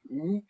Y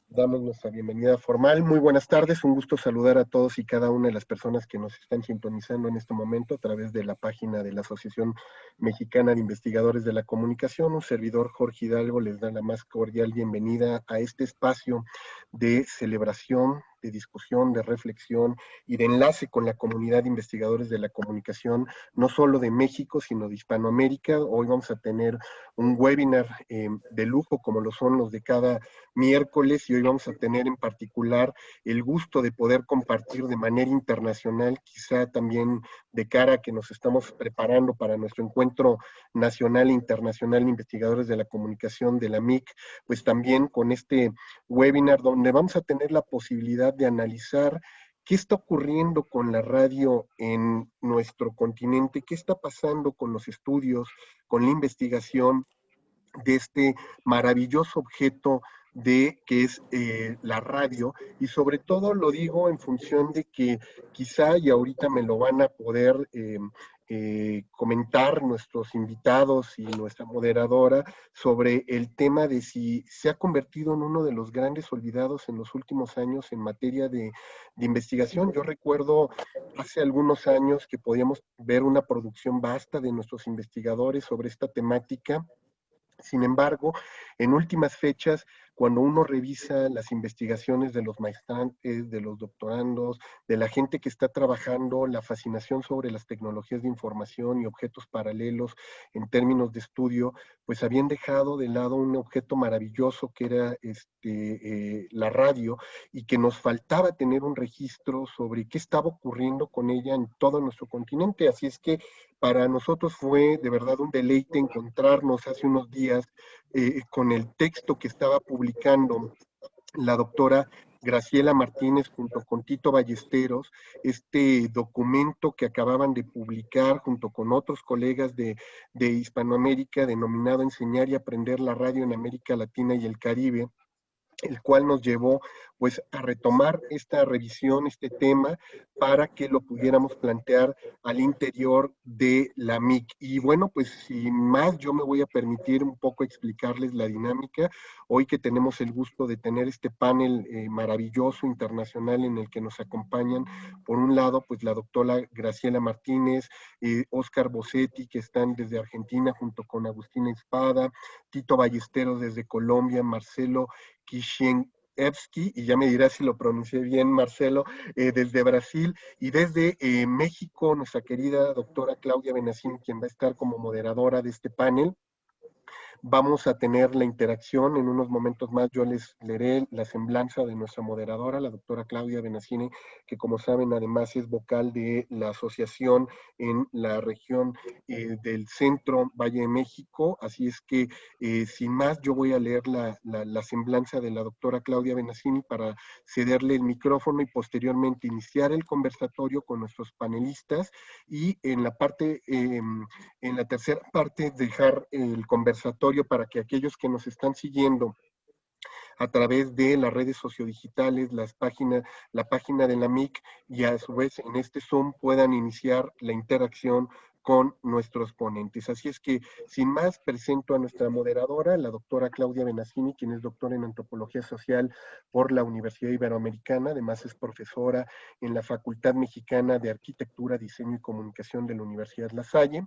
damos nuestra bienvenida formal. Muy buenas tardes, un gusto saludar a todos y cada una de las personas que nos están sintonizando en este momento a través de la página de la Asociación Mexicana de Investigadores de la Comunicación. Un servidor, Jorge Hidalgo, les da la más cordial bienvenida a este espacio de celebración, de discusión, de reflexión y de enlace con la comunidad de investigadores de la comunicación, no solo de México, sino de Hispanoamérica. Hoy vamos a tener un webinar de lujo, como lo son los de cada miércoles, y hoy vamos a tener en particular el gusto de poder compartir de manera internacional, quizá también de cara a que nos estamos preparando para nuestro encuentro nacional e internacional de investigadores de la comunicación de la MIC, pues también con este webinar donde vamos a tener la posibilidad de analizar qué está ocurriendo con la radio en nuestro continente, qué está pasando con los estudios, con la investigación de este maravilloso objeto de que es la radio, y sobre todo lo digo en función de que quizá, y ahorita me lo van a poder comentar nuestros invitados y nuestra moderadora, sobre el tema de si se ha convertido en uno de los grandes olvidados en los últimos años en materia de investigación. Yo recuerdo hace algunos años que podíamos ver una producción vasta de nuestros investigadores sobre esta temática. Sin embargo, en últimas fechas, cuando uno revisa las investigaciones de los maestrantes, de los doctorandos, de la gente que está trabajando la fascinación sobre las tecnologías de información y objetos paralelos en términos de estudio, pues habían dejado de lado un objeto maravilloso que era la radio, y que nos faltaba tener un registro sobre qué estaba ocurriendo con ella en todo nuestro continente. Así es que para nosotros fue de verdad un deleite encontrarnos hace unos días con el texto que estaba publicando la doctora Graciela Martínez junto con Tito Ballesteros, este documento que acababan de publicar junto con otros colegas de Hispanoamérica, denominado Enseñar y Aprender la Radio en América Latina y el Caribe, el cual nos llevó pues a retomar esta revisión, este tema, para que lo pudiéramos plantear al interior de la MIC. Y bueno, pues sin más, yo me voy a permitir un poco explicarles la dinámica. Hoy que tenemos el gusto de tener este panel maravilloso internacional en el que nos acompañan, por un lado, pues la doctora Graciela Martínez, Oscar Bossetti, que están desde Argentina, junto con Agustina Espada, Tito Ballesteros desde Colombia, Marcelo Kishienevsky, y ya me dirá si lo pronuncié bien, Marcelo, desde Brasil, y desde México, nuestra querida doctora Claudia Benassini, quien va a estar como moderadora de este panel. Vamos a tener la interacción en unos momentos más. Yo les leeré la semblanza de nuestra moderadora, la doctora Claudia Benassini, que como saben además es vocal de la asociación en la región del centro Valle de México. Así es que sin más, yo voy a leer la semblanza de la doctora Claudia Benassini para cederle el micrófono y posteriormente iniciar el conversatorio con nuestros panelistas, y en en la tercera parte dejar el conversatorio para que aquellos que nos están siguiendo a través de las redes sociodigitales, la página de la MIC, y a su vez en este Zoom puedan iniciar la interacción con nuestros ponentes. Así es que, sin más, presento a nuestra moderadora, la doctora Claudia Benassini, quien es doctora en Antropología Social por la Universidad Iberoamericana. Además es profesora en la Facultad Mexicana de Arquitectura, Diseño y Comunicación de la Universidad La Salle.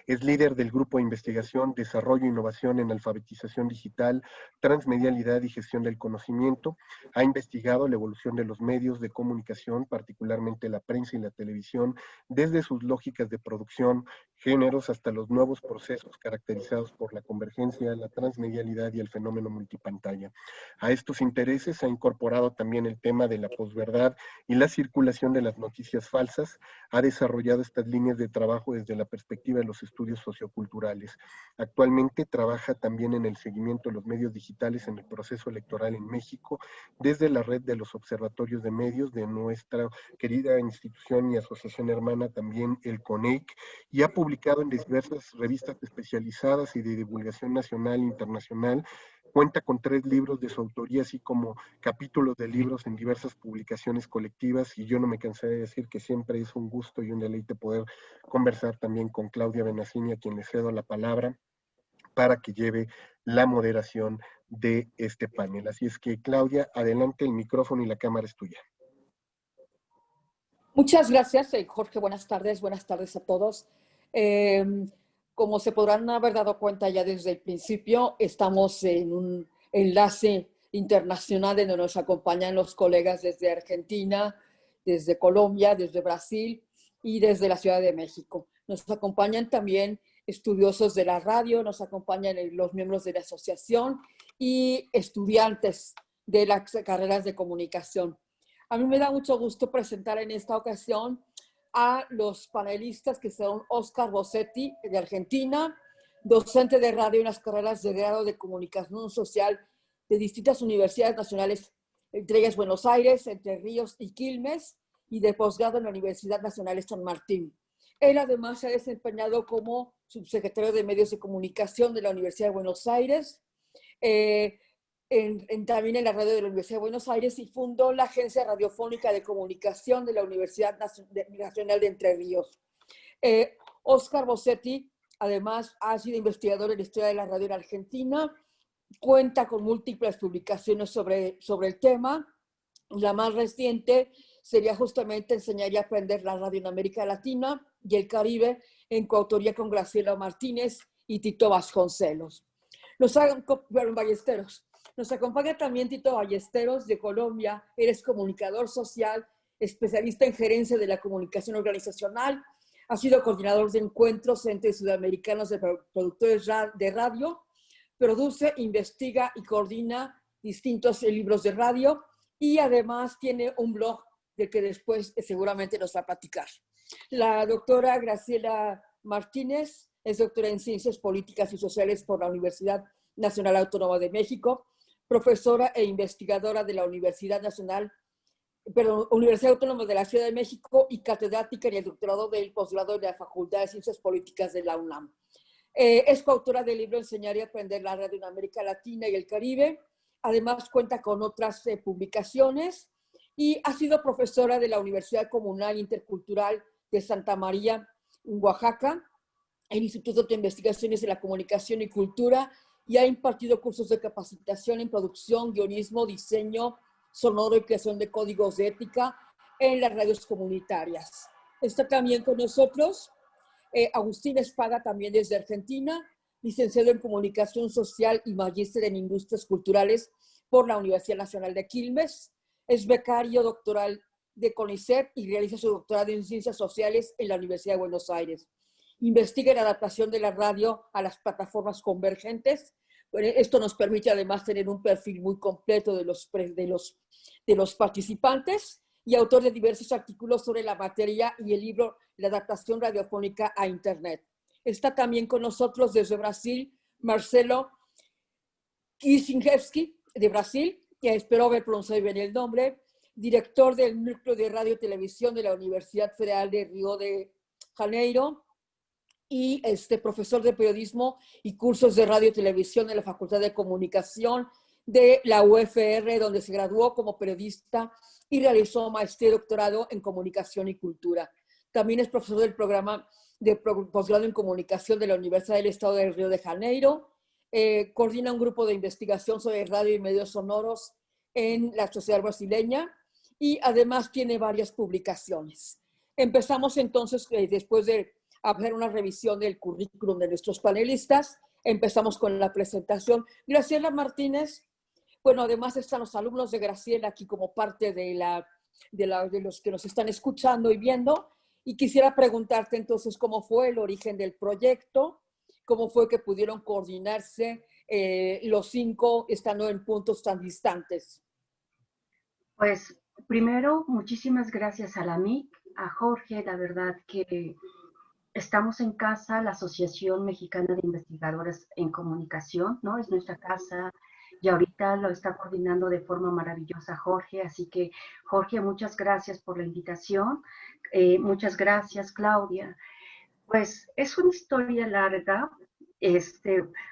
Es líder del Grupo de Investigación, Desarrollo e Innovación en Alfabetización Digital, Transmedialidad y Gestión del Conocimiento. Ha investigado la evolución de los medios de comunicación, particularmente la prensa y la televisión, desde sus lógicas de producción, géneros, hasta los nuevos procesos caracterizados por la convergencia, la transmedialidad y el fenómeno multipantalla. A estos intereses ha incorporado también el tema de la posverdad y la circulación de las noticias falsas. Ha desarrollado estas líneas de trabajo desde la perspectiva de los estudios socioculturales. Actualmente trabaja también en el seguimiento de los medios digitales en el proceso electoral en México, desde la red de los observatorios de medios de nuestra querida institución y asociación hermana también, el CONEIC, y ha publicado en diversas revistas especializadas y de divulgación nacional e internacional. Cuenta con 3 libros de su autoría, así como capítulos de libros en diversas publicaciones colectivas, y yo no me cansaré de decir que siempre es un gusto y un deleite poder conversar también con Claudia Benassini, a quien le cedo la palabra para que lleve la moderación de este panel. Así es que, Claudia, adelante, el micrófono y la cámara es tuya. Muchas gracias, Jorge. Buenas tardes a todos. Como se podrán haber dado cuenta ya desde el principio, estamos en un enlace internacional donde nos acompañan los colegas desde Argentina, desde Colombia, desde Brasil y desde la Ciudad de México. Nos acompañan también estudiosos de la radio, nos acompañan los miembros de la asociación y estudiantes de las carreras de comunicación. A mí me da mucho gusto presentar en esta ocasión a los panelistas que son Oscar Bossetti, de Argentina, docente de radio en las carreras de grado de comunicación social de distintas universidades nacionales, entre ellas Buenos Aires, Entre Ríos y Quilmes, y de posgrado en la Universidad Nacional de San Martín. Él además se ha desempeñado como subsecretario de Medios de Comunicación de la Universidad de Buenos Aires, también en la radio de la Universidad de Buenos Aires, y fundó la Agencia Radiofónica de Comunicación de la Universidad Nacional de Entre Ríos. Oscar Bossetti, además, ha sido investigador en la historia de la radio en Argentina, cuenta con múltiples publicaciones sobre el tema. La más reciente sería justamente Enseñar y Aprender la radio en América Latina y el Caribe, en coautoría con Graciela Martínez y Tito Vasconcelos. Ballesteros. Nos acompaña también Tito Ballesteros, de Colombia. Él es comunicador social, especialista en gerencia de la comunicación organizacional. Ha sido coordinador de encuentros entre sudamericanos de productores de radio. Produce, investiga y coordina distintos libros de radio. Y además tiene un blog del que después seguramente nos va a platicar. La doctora Graciela Martínez es doctora en Ciencias Políticas y Sociales por la Universidad Nacional Autónoma de México, profesora e investigadora de la Universidad Autónoma de la Ciudad de México y catedrática en el doctorado del posgrado de la Facultad de Ciencias Políticas de la UNAM. Es coautora del libro Enseñar y Aprender la radio en América Latina y el Caribe. Además cuenta con otras publicaciones y ha sido profesora de la Universidad Comunal Intercultural de Santa María, en Oaxaca, el Instituto de Investigaciones de la Comunicación y Cultura, y ha impartido cursos de capacitación en producción, guionismo, diseño sonoro y creación de códigos de ética en las radios comunitarias. Está también con nosotros Agustín Espada, también desde Argentina, licenciado en Comunicación Social y magíster en Industrias Culturales por la Universidad Nacional de Quilmes. Es becario doctoral de CONICET y realiza su doctorado en Ciencias Sociales en la Universidad de Buenos Aires. Investiga la adaptación de la radio a las plataformas convergentes. Bueno, esto nos permite además tener un perfil muy completo de los participantes, y autor de diversos artículos sobre la materia y el libro La adaptación radiofónica a Internet. Está también con nosotros desde Brasil Marcelo Kiszynkiewski, de Brasil, que espero haber pronunciado bien el nombre, director del Núcleo de Radio y Televisión de la Universidad Federal de Río de Janeiro, y profesor de periodismo y cursos de radio y televisión en la Facultad de Comunicación de la UFR, donde se graduó como periodista y realizó maestría y doctorado en comunicación y cultura. También es profesor del programa de posgrado en comunicación de la Universidad del Estado de Río de Janeiro. Coordina un grupo de investigación sobre radio y medios sonoros en la sociedad brasileña, y además tiene varias publicaciones. Empezamos entonces, después de hacer una revisión del currículum de nuestros panelistas, empezamos con la presentación. Graciela Martínez, bueno, además están los alumnos de Graciela aquí como parte de los que nos están escuchando y viendo, y quisiera preguntarte entonces cómo fue el origen del proyecto, cómo fue que pudieron coordinarse los 5 estando en puntos tan distantes. Pues primero, muchísimas gracias a la MIC, a Jorge, la verdad que estamos en casa, la Asociación Mexicana de Investigadoras en Comunicación, ¿no? Es nuestra casa y ahorita lo está coordinando de forma maravillosa Jorge, así que Jorge, muchas gracias por la invitación, muchas gracias Claudia. Pues es una historia larga,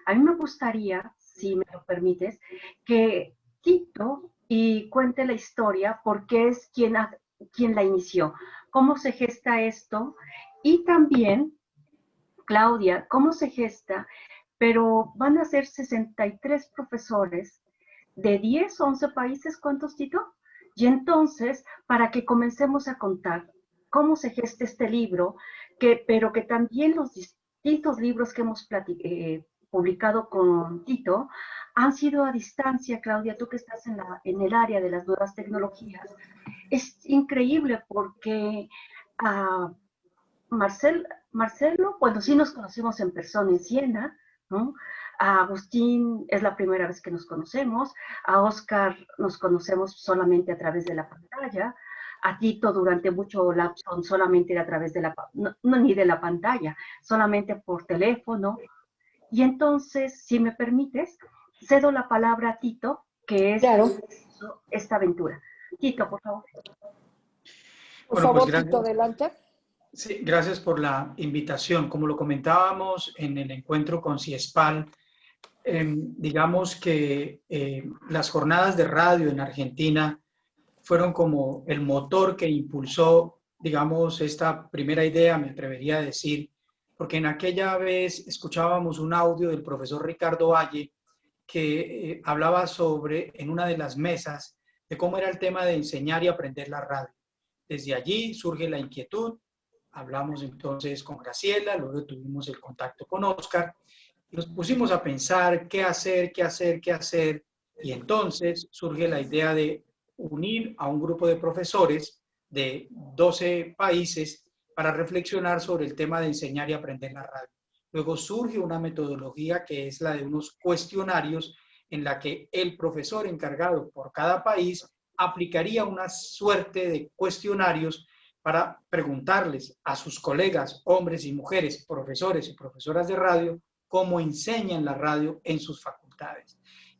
a mí me gustaría, si me lo permites, que Tito y cuente la historia porque es quien la inició, cómo se gesta esto, y también, Claudia, cómo se gesta, pero van a ser 63 profesores de 10, 11 países, ¿cuántos, Tito? Y entonces, para que comencemos a contar cómo se gesta este libro, pero que también los distintos libros que hemos publicado con Tito han sido a distancia, Claudia, tú que estás en el área de las nuevas tecnologías. Es increíble porque Marcelo, bueno, sí nos conocimos en persona en Siena, ¿no? A Agustín es la primera vez que nos conocemos, a Oscar nos conocemos solamente a través de la pantalla, a Tito durante mucho lapso solamente era a través de no, ni de la pantalla, solamente por teléfono. Y entonces, si me permites, cedo la palabra a Tito, que es Claro. esta aventura. Tito, por favor. Por favor, Tito, adelante. Sí, gracias por la invitación. Como lo comentábamos en el encuentro con CIESPAL, digamos que las jornadas de radio en Argentina fueron como el motor que impulsó, digamos, esta primera idea, me atrevería a decir, porque en aquella vez escuchábamos un audio del profesor Ricardo Valle que hablaba sobre, en una de las mesas, de cómo era el tema de enseñar y aprender la radio. Desde allí surge la inquietud. Hablamos entonces con Graciela, luego tuvimos el contacto con Oscar y nos pusimos a pensar qué hacer, y entonces surge la idea de unir a un grupo de profesores de 12 países para reflexionar sobre el tema de enseñar y aprender la radio. Luego surge una metodología que es la de unos cuestionarios en la que el profesor encargado por cada país aplicaría una suerte de cuestionarios para preguntarles a sus colegas, hombres y mujeres, profesores y profesoras de radio, cómo enseñan la radio en sus facultades.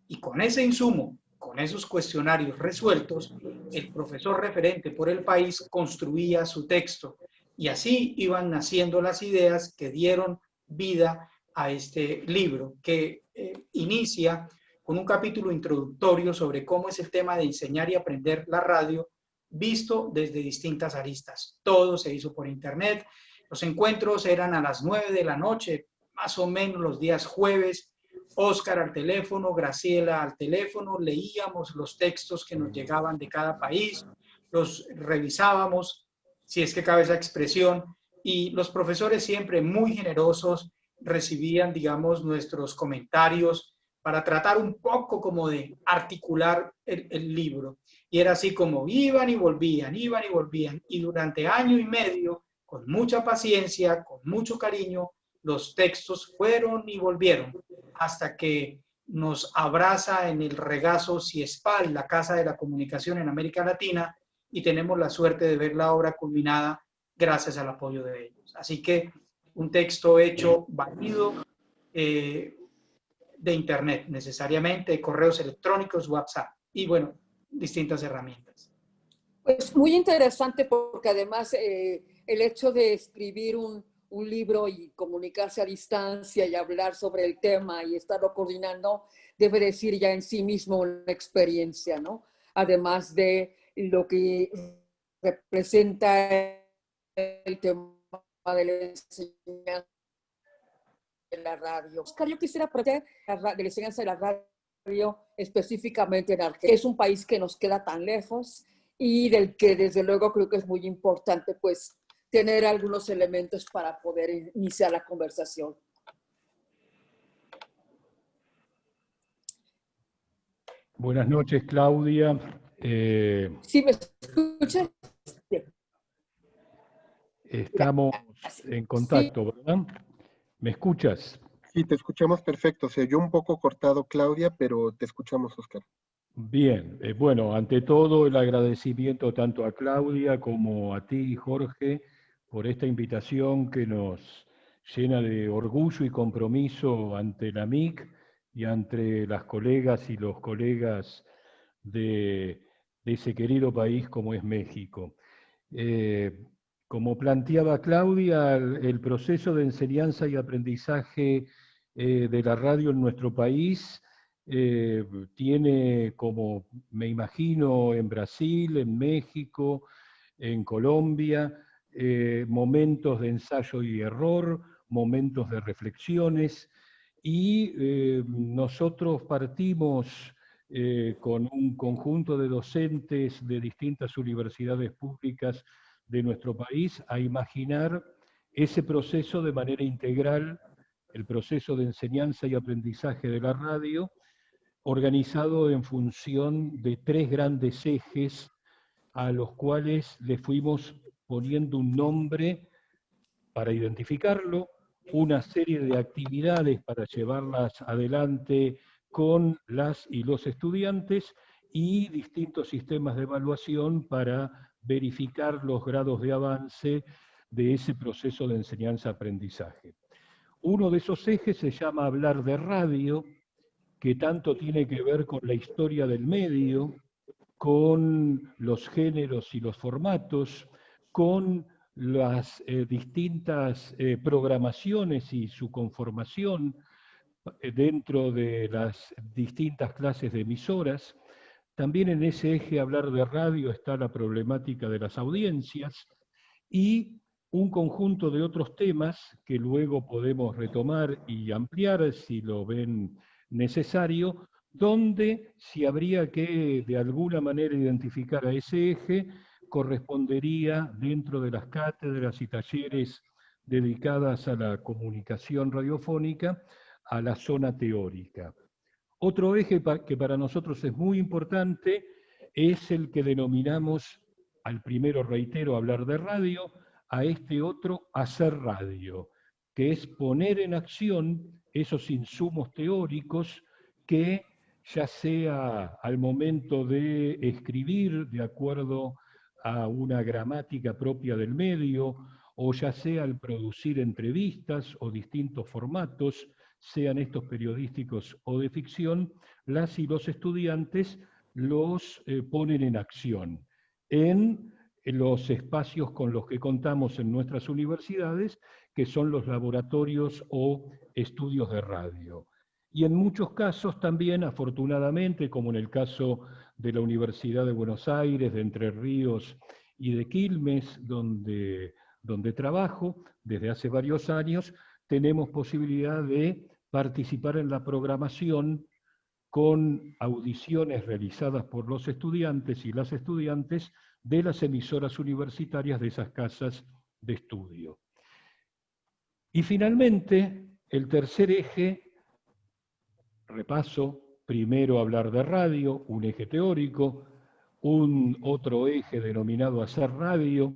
Y con ese insumo, con esos cuestionarios resueltos, el profesor referente por el país construía su texto y así iban naciendo las ideas que dieron vida a este libro, que inicia con un capítulo introductorio sobre cómo es el tema de enseñar y aprender la radio visto desde distintas aristas. Todo se hizo por internet. Los encuentros eran a las 9 de la noche, más o menos los días jueves. Oscar al teléfono, Graciela al teléfono, leíamos los textos que nos llegaban de cada país, los revisábamos, si es que cabe esa expresión, y los profesores siempre muy generosos recibían, digamos, nuestros comentarios para tratar un poco como de articular el libro. Y era así como iban y volvían, y durante año y medio, con mucha paciencia, con mucho cariño, los textos fueron y volvieron, hasta que nos abraza en el regazo CIESPAL, la Casa de la Comunicación en América Latina, y tenemos la suerte de ver la obra culminada gracias al apoyo de ellos. Así que un texto hecho, válido, de internet, necesariamente, correos electrónicos, WhatsApp, y bueno, distintas herramientas. Pues muy interesante porque además el hecho de escribir un libro y comunicarse a distancia y hablar sobre el tema y estarlo coordinando debe decir ya en sí mismo una experiencia, ¿no? Además de lo que representa el tema de la enseñanza de la radio. Oscar, yo quisiera aprender de la enseñanza de la radio específicamente en Argentina. Es un país que nos queda tan lejos y del que desde luego creo que es muy importante pues tener algunos elementos para poder iniciar la conversación. Buenas noches, Claudia. ¿Sí me escuchas? Estamos en contacto, ¿verdad? ¿Me escuchas? Sí, te escuchamos perfecto. Se oyó un poco cortado, Claudia, pero te escuchamos, Oscar. Bien, bueno, ante todo el agradecimiento tanto a Claudia como a ti, Jorge, por esta invitación que nos llena de orgullo y compromiso ante la MIC y ante las colegas y los colegas de ese querido país como es México. Como planteaba Claudia, el proceso de enseñanza y aprendizaje de la radio en nuestro país tiene, como me imagino, en Brasil, en México, en Colombia, momentos de ensayo y error, momentos de reflexiones, y nosotros partimos con un conjunto de docentes de distintas universidades públicas de nuestro país a imaginar ese proceso de manera integral, el proceso de enseñanza y aprendizaje de la radio, organizado en función de 3 grandes ejes a los cuales le fuimos poniendo un nombre para identificarlo, una serie de actividades para llevarlas adelante con las y los estudiantes y distintos sistemas de evaluación para verificar los grados de avance de ese proceso de enseñanza-aprendizaje. Uno de esos ejes se llama hablar de radio, que tanto tiene que ver con la historia del medio, con los géneros y los formatos, con las distintas programaciones y su conformación dentro de las distintas clases de emisoras. También en ese eje hablar de radio está la problemática de las audiencias y un conjunto de otros temas que luego podemos retomar y ampliar si lo ven necesario, donde si habría que de alguna manera identificar a ese eje, correspondería dentro de las cátedras y talleres dedicadas a la comunicación radiofónica a la zona teórica. Otro eje que para nosotros es muy importante es el que denominamos, al primero reitero, hablar de radio, a este otro hacer radio, que es poner en acción esos insumos teóricos que ya sea al momento de escribir de acuerdo a una gramática propia del medio, o ya sea al producir entrevistas o distintos formatos, sean estos periodísticos o de ficción, las y los estudiantes los ponen en acción en los espacios con los que contamos en nuestras universidades, que son los laboratorios o estudios de radio. Y en muchos casos también, afortunadamente, como en el caso de la Universidad de Buenos Aires, de Entre Ríos y de Quilmes, donde trabajo desde hace varios años, tenemos posibilidad de participar en la programación con audiciones realizadas por los estudiantes y las estudiantes de las emisoras universitarias de esas casas de estudio. Y finalmente, el tercer eje, repaso, primero hablar de radio, un eje teórico, un otro eje denominado hacer radio,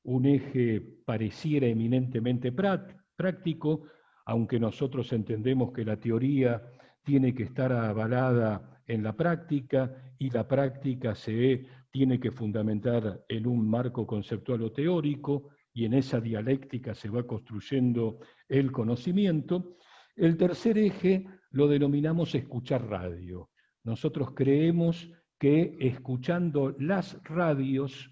un eje pareciera eminentemente práctico, aunque nosotros entendemos que la teoría tiene que estar avalada en la práctica y la práctica se tiene que fundamentar en un marco conceptual o teórico y en esa dialéctica se va construyendo el conocimiento. El tercer eje lo denominamos escuchar radio. Nosotros creemos que escuchando las radios,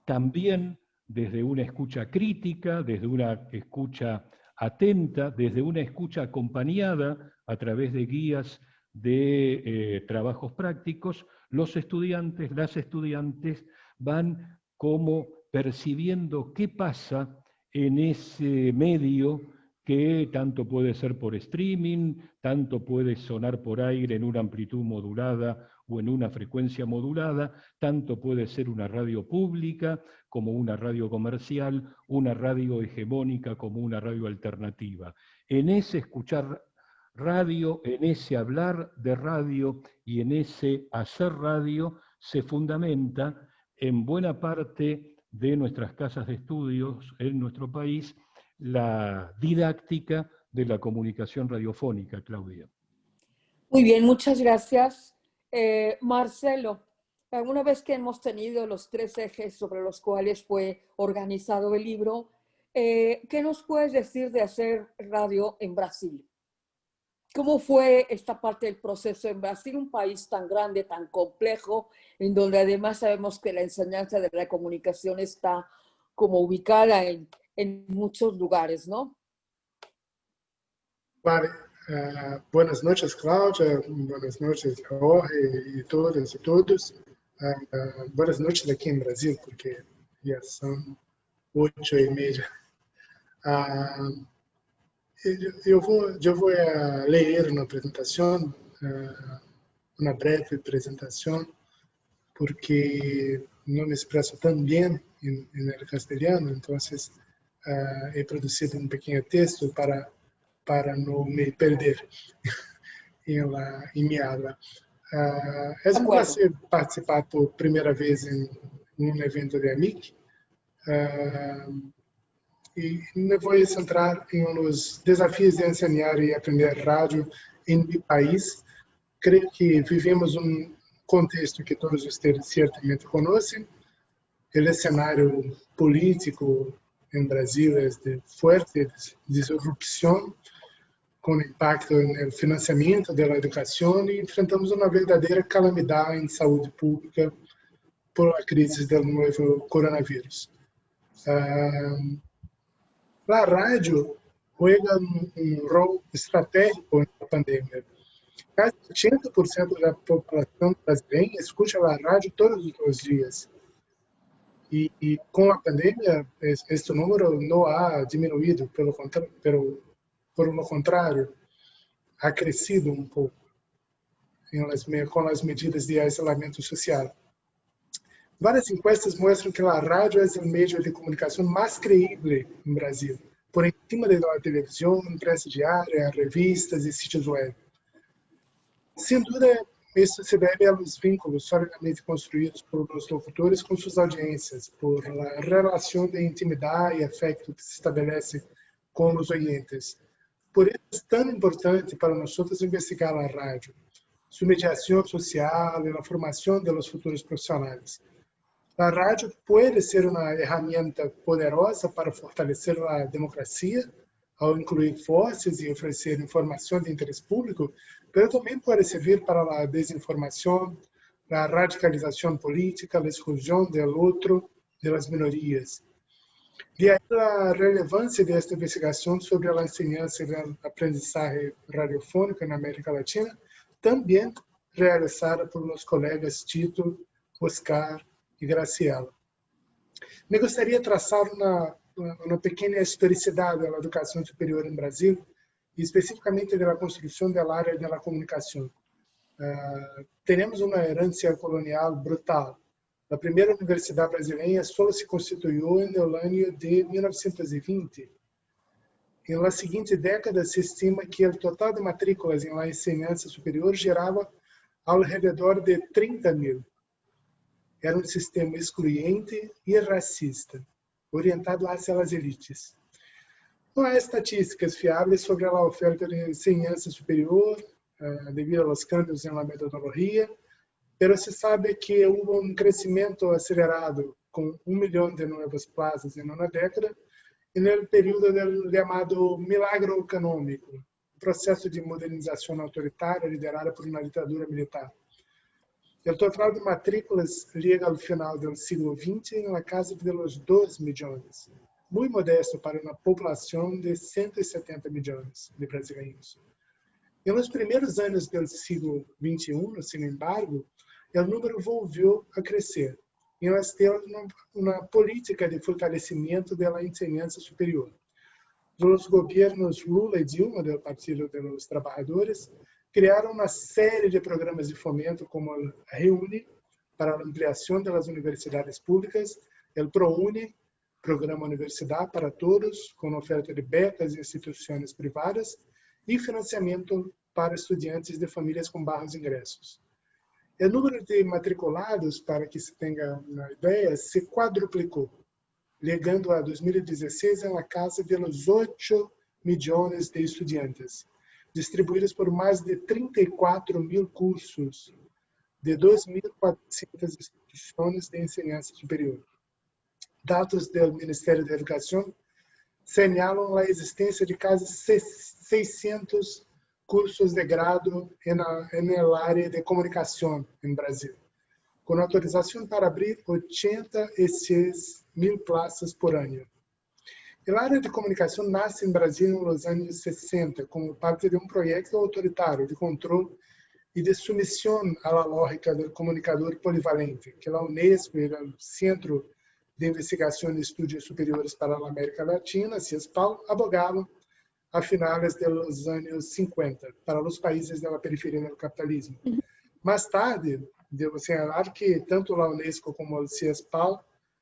también desde una escucha crítica, desde una escucha atenta, desde una escucha acompañada a través de guías de trabajos prácticos, los estudiantes, las estudiantes van como percibiendo qué pasa en ese medio que tanto puede ser por streaming, tanto puede sonar por aire en una amplitud modulada o en una frecuencia modulada, tanto puede ser una radio pública como una radio comercial, una radio hegemónica como una radio alternativa. En ese escuchar radio, en ese hablar de radio y en ese hacer radio se fundamenta en buena parte de nuestras casas de estudios en nuestro país la didáctica de la comunicación radiofónica, Claudia. Muy bien, muchas gracias. Marcelo, una vez que hemos tenido los 3 ejes sobre los cuales fue organizado el libro, ¿qué nos puedes decir de hacer radio en Brasil? ¿Cómo fue esta parte del proceso en Brasil, un país tan grande, tan complejo, en donde además sabemos que la enseñanza de la comunicación está como ubicada en muchos lugares, ¿no? Vale. Buenas noches, Cláudia. Buenas noches, Jorge y todas y todos. Buenas noches aquí en Brasil, porque ya son 8:30. Eu vou ler uma apresentação, uma breve apresentação, porque não me expresso tão bem em castelhano, então he produzido um pequeno texto para não me perder em minha aula. É um prazer participar por primeira vez em um evento de AMIC. E me vou centrar em os desafios de ensinar e aprender rádio em meu país. Creio que vivemos um contexto que todos vocês certamente conhecem. O cenário político em Brasil é de forte disrupção, com impacto no financiamento da educação, e enfrentamos uma verdadeira calamidade em saúde pública por a crise do novo coronavírus. A rádio juega um rol estratégico na pandemia. Quase 80% da população brasileira escuta a rádio todos os dias. E com a pandemia, este número não ha diminuído, pelo contrário, ha crescido um pouco com as medidas de isolamento social. Várias encuestas mostram que a rádio é o meio de comunicação mais creíble no Brasil, por encima da televisão, imprensa diária, revistas e sítios web. Sem dúvida, isso se deve aos vínculos solidamente construídos por os locutores com suas audiências, por a relação de intimidade e afeto que se estabelece com os ouvintes. Por isso é tão importante para nós investigar a rádio, sua mediação social e a formação dos futuros profissionais. A rádio pode ser uma ferramenta poderosa para fortalecer a democracia, ao incluir vozes e oferecer informação de interesse público, mas também pode servir para a desinformação, a radicalização política, a exclusão do outro, das minorias. De aí a relevância desta investigação sobre a enseñança e a aprendizagem radiofônica na América Latina, também realizada por meus colegas Tito, Oscar e Graciela. Me gostaria de traçar uma pequena historicidade da educação superior em Brasil, e especificamente da construção da área da comunicação. Temos uma herança colonial brutal. A primeira universidade brasileira só se constituiu no ano de 1920. Em la seguinte década, se estima que o total de matrículas em la enseñanza superior girava ao redor de 30.000. Era um sistema excluyente e racista, orientado hacia as elites. Não há estatísticas fiáveis sobre a oferta de enseñanza superior, devido aos cambios na metodologia, mas se sabe que houve um crescimento acelerado com 1 milhão de novas plazas em uma década, e no período do chamado milagre econômico, processo de modernização autoritária liderada por uma ditadura militar. O total de matrículas chega ao final do século XX na casa de 2 milhões, muito modesto para uma população de 170 milhões de brasileiros. E nos primeiros anos do século XXI, sin embargo, o número voltou a crescer. E nós temos uma política de fortalecimento da enseñanza superior. Os governos Lula e Dilma, do Partido dos Trabalhadores, criaram uma série de programas de fomento, como o REUNE, para a ampliação das universidades públicas, o ProUni, Programa Universidade para Todos, com oferta de becas e instituições privadas, e financiamento para estudantes de famílias com baixos ingressos. O número de matriculados, para que se tenha uma ideia, se quadruplicou, chegando a 2016 a casa de 8 milhões de estudantes, distribuídos por mais de 34.000 cursos de 2.400 instituições de enseñanza superior. Dados do Ministério da Educação señalam a existência de quase 600 cursos de grado na área de comunicação em Brasil, com autorização para abrir 86.000 plazas por ano. A área de comunicação nasce em Brasil nos anos 60 como parte de um projeto autoritário de controle e de submissão à lógica do comunicador polivalente, que a Unesco e o Centro de Investigação e Estudos Superiores para a América Latina, CIESPAL, abogavam a finales de los años 50 para los países de la periferia del capitalismo. Más tarde, devo señalar que tanto la UNESCO como el CIESPAL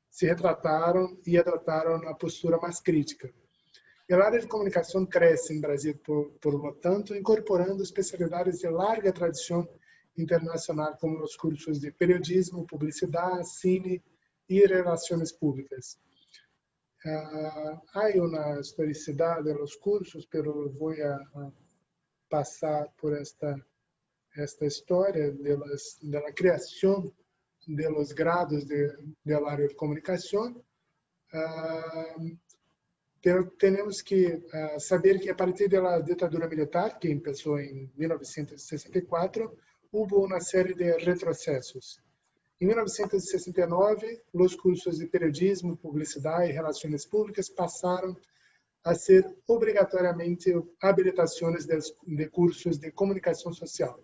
se retrataron y adoptaron a postura más crítica. El área de comunicación crece en Brasil, por lo tanto, incorporando especialidades de larga tradición internacional, como los cursos de periodismo, publicidad, cine y relaciones públicas. Hay una historicidad de los cursos, pero voy a pasar por esta historia de la creación de los grados del área de comunicación. Pero tenemos que saber que a partir de la ditadura militar, que empezó en 1964, hubo una serie de retrocesos. En 1969, los cursos de periodismo, publicidad y relaciones públicas pasaron a ser obrigatoriamente habilitaciones de cursos de comunicación social.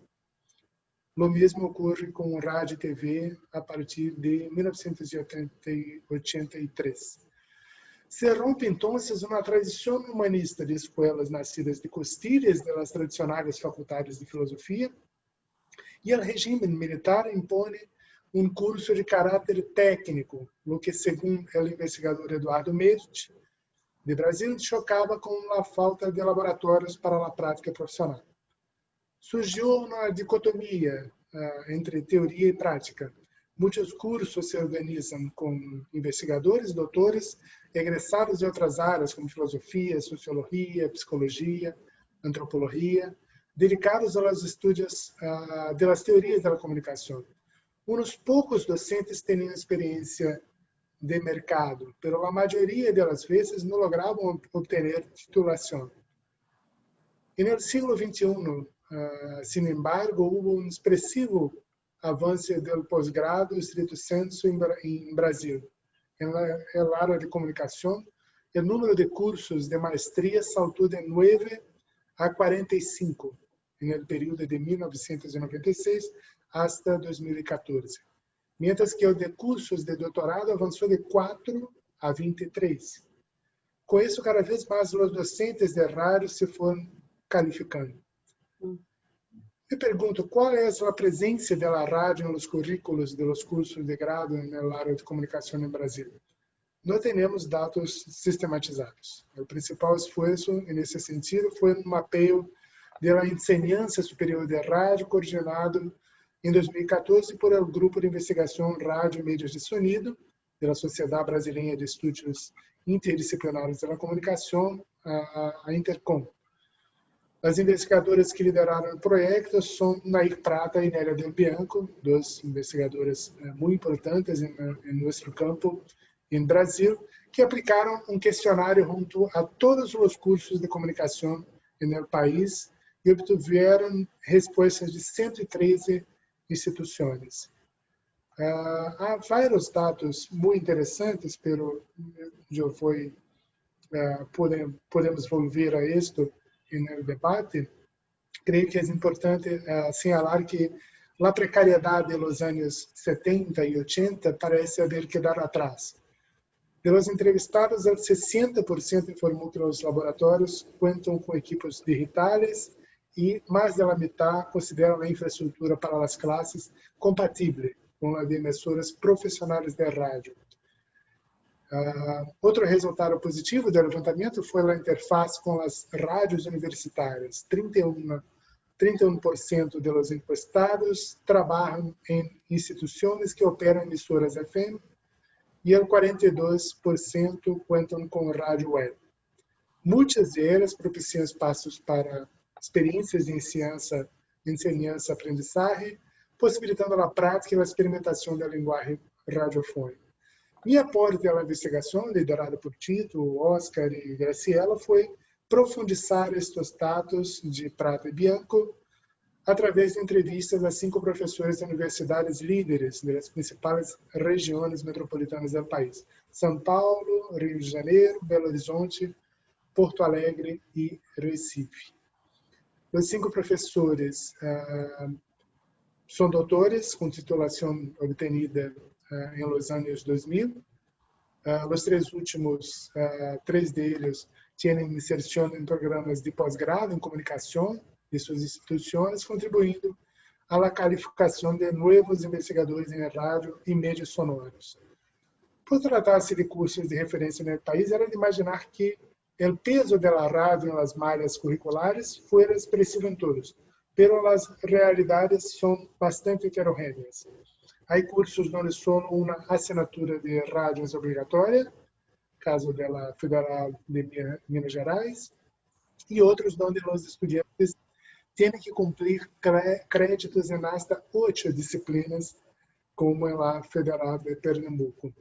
Lo mismo ocurre con rádio y TV a partir de 1983. Se rompe entonces una tradición humanista de escuelas nacidas de costilhas de las tradicionales facultades de filosofía y el régimen militar impone un curso de carácter técnico, lo que, según el investigador Eduardo Merich, de Brasil, chocaba con la falta de laboratorios para la práctica profesional. Surgió una dicotomía entre teoría y práctica. Muchos cursos se organizan con investigadores, doutores, egresados de outras áreas como filosofia, sociologia, psicologia, antropologia, dedicados aos estudos das teorias da comunicação. Uns poucos docentes tinham experiência de mercado, mas a maioria das vezes não logravam obter titulação. E no século XXI, sin embargo, houve expressivo avanço do pós-grado estrito sensu em Brasil. En la área de comunicação, o número de cursos de maestria saltou de 9 a 45 no período de 1996 hasta 2014, mientras que o de cursos de doutorado avançou de 4 a 23. Com isso, cada vez mais os docentes de rádio se foram calificando. Me pergunto, qual é a presença da rádio nos currículos dos cursos de grado na área de comunicação no Brasil? Não temos dados sistematizados. O principal esforço, nesse sentido, foi um mapeio da enseñança superior de rádio, coordenado em 2014 por o Grupo de Investigação Rádio e Mídias de Sonido, da Sociedade Brasileira de Estudos Interdisciplinares da Comunicação, a Intercom. As investigadoras que lideraram o projeto são Nair Prata e Nélia Del Bianco, duas investigadoras muito importantes em nosso campo em Brasil, que aplicaram um questionário junto a todos os cursos de comunicação no país e obtiveram respostas de 113 instituições. Há vários dados muito interessantes, mas podemos volver a isto no debate. Creio que é importante señalar que a precariedade dos anos 70 e 80 parece haver quedado atrás. De los entrevistados, el 60% informou que os laboratórios contam com equipos digitais e mais da metade consideram a infraestrutura para as classes compatível com a de emissoras profissionais de rádio. Outro resultado positivo do levantamento foi a interface com as rádios universitárias. 31% dos encuestados trabalham em instituições que operam emissoras FM e o 42% contam com rádio web. Muitas delas propiciam espaços para experiências de ensinança, aprendizagem, possibilitando a prática e a experimentação da linguagem radiofônica. Minha aporte à investigação, liderada por Tito, Oscar e Graciela, foi profundizar estes dados de Prata e Bianco através de entrevistas a 5 professores de universidades líderes das principais regiões metropolitanas do país: São Paulo, Rio de Janeiro, Belo Horizonte, Porto Alegre e Recife. Os 5 professores são doutores com titulação obtenida em los anos 2000. Os 3 últimos, 3 deles tienen inserción en programas de posgrado en comunicación de sus instituciones, contribuyendo a la calificación de nuevos investigadores en radio y medios sonoros. Por tratarse de cursos de referência no país, era de imaginar que o peso da rádio nas malhas curriculares fuera expressivo em todos, pero as realidades são bastante heterogêneas. Há cursos onde só uma assinatura de rádio é obrigatória, caso da Federal de Minas Gerais, e outros onde os estudantes têm que cumprir créditos em hasta 8 disciplinas, como na Federal de Pernambuco.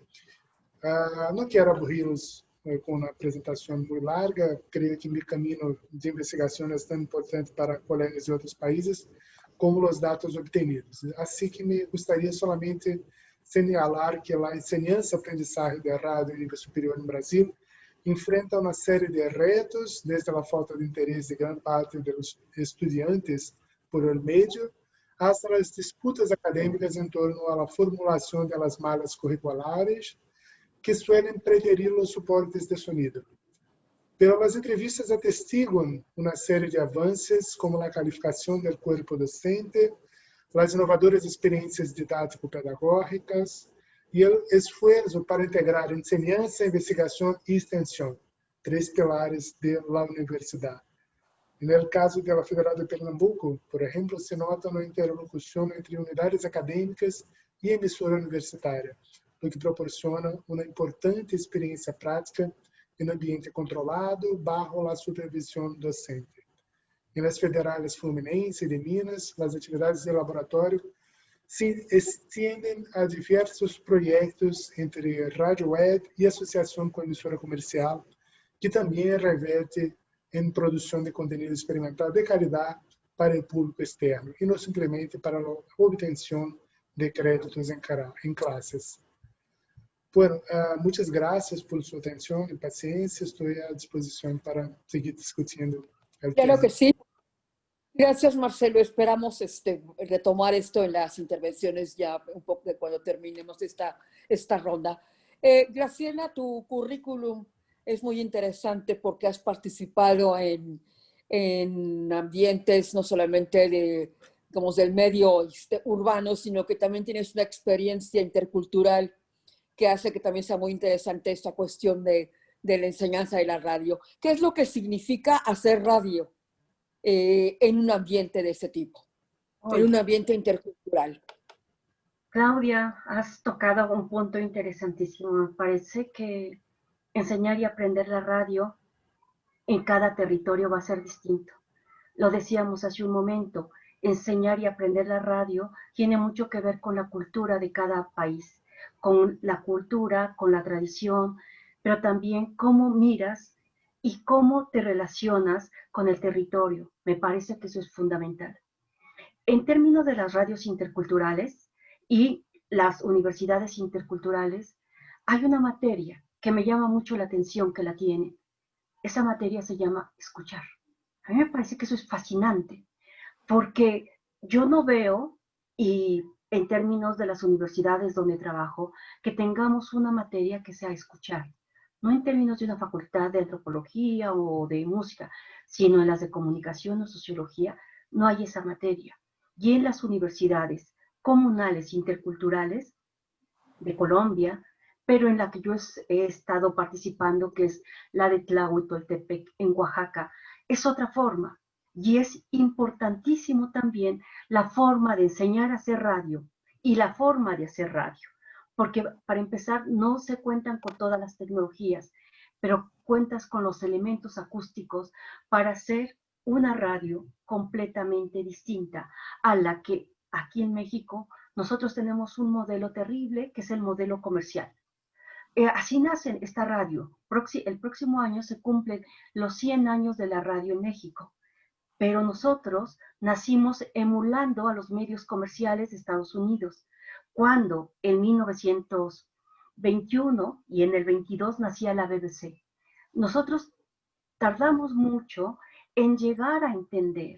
Não quero aburri-los com uma apresentação muito larga. Creio que meu caminho de investigação é tão importante para colegas de outros países como os dados obtenidos. Assim que me gostaria solamente señalar que a enseñanza-aprendizagem de rádio em nível superior no Brasil enfrenta uma série de retos, desde a falta de interesse de grande parte dos estudantes por el medio, hasta as disputas acadêmicas em torno à formulação das malhas curriculares, que suelen preferir os suportes de sonido. Pero as entrevistas atestiguam uma série de avanços, como a qualificação do corpo docente, as inovadoras experiências didático-pedagógicas e o esforço para integrar enseñanza, investigação e extensão, 3 pilares da universidade. No caso da Federal de Pernambuco, por exemplo, se nota uma interlocução entre unidades acadêmicas e emissora universitária, o que proporciona uma importante experiência prática em ambiente controlado, bajo a supervisão docente. E nas federais Fluminense e de Minas, as atividades de laboratório se estendem a diversos projetos entre rádio web e associação com emissora comercial, que também reverte em produção de conteúdo experimental de qualidade para o público externo, e não simplesmente para a obtenção de créditos em classes. Bueno, muchas gracias por su atención y paciencia. Estoy a disposición para seguir discutiendo el tema. Claro que sí. Gracias, Marcelo. Esperamos retomar esto en las intervenciones ya un poco de cuando terminemos esta ronda. Graciela, tu currículum es muy interesante porque has participado en ambientes no solamente del medio urbano, sino que también tienes una experiencia intercultural que hace que también sea muy interesante esta cuestión de la enseñanza de la radio. ¿Qué es lo que significa hacer radio en un ambiente de ese tipo, en un ambiente intercultural? Claudia, has tocado un punto interesantísimo. Me parece que enseñar y aprender la radio en cada territorio va a ser distinto. Lo decíamos hace un momento, enseñar y aprender la radio tiene mucho que ver con la cultura de cada país, con la cultura, con la tradición, pero también cómo miras y cómo te relacionas con el territorio. Me parece que eso es fundamental. En términos de las radios interculturales y las universidades interculturales, hay una materia que me llama mucho la atención que la tiene. Esa materia se llama escuchar. A mí me parece que eso es fascinante, porque yo no veo, y en términos de las universidades donde trabajo, que tengamos una materia que sea escuchar. No en términos de una facultad de antropología o de música, sino en las de comunicación o sociología, no hay esa materia. Y en las universidades comunales interculturales de Colombia, pero en la que yo he estado participando, que es la de Tlahuitoltepec en Oaxaca, es otra forma. Y es importantísimo también la forma de enseñar a hacer radio y la forma de hacer radio. Porque para empezar no se cuentan con todas las tecnologías, pero cuentas con los elementos acústicos para hacer una radio completamente distinta a la que aquí en México nosotros tenemos un modelo terrible que es el modelo comercial. Así nace esta radio. El próximo año se cumplen los 100 años de la radio en México. Pero nosotros nacimos emulando a los medios comerciales de Estados Unidos, cuando en 1921 y en el 22 nacía la BBC. Nosotros tardamos mucho en llegar a entender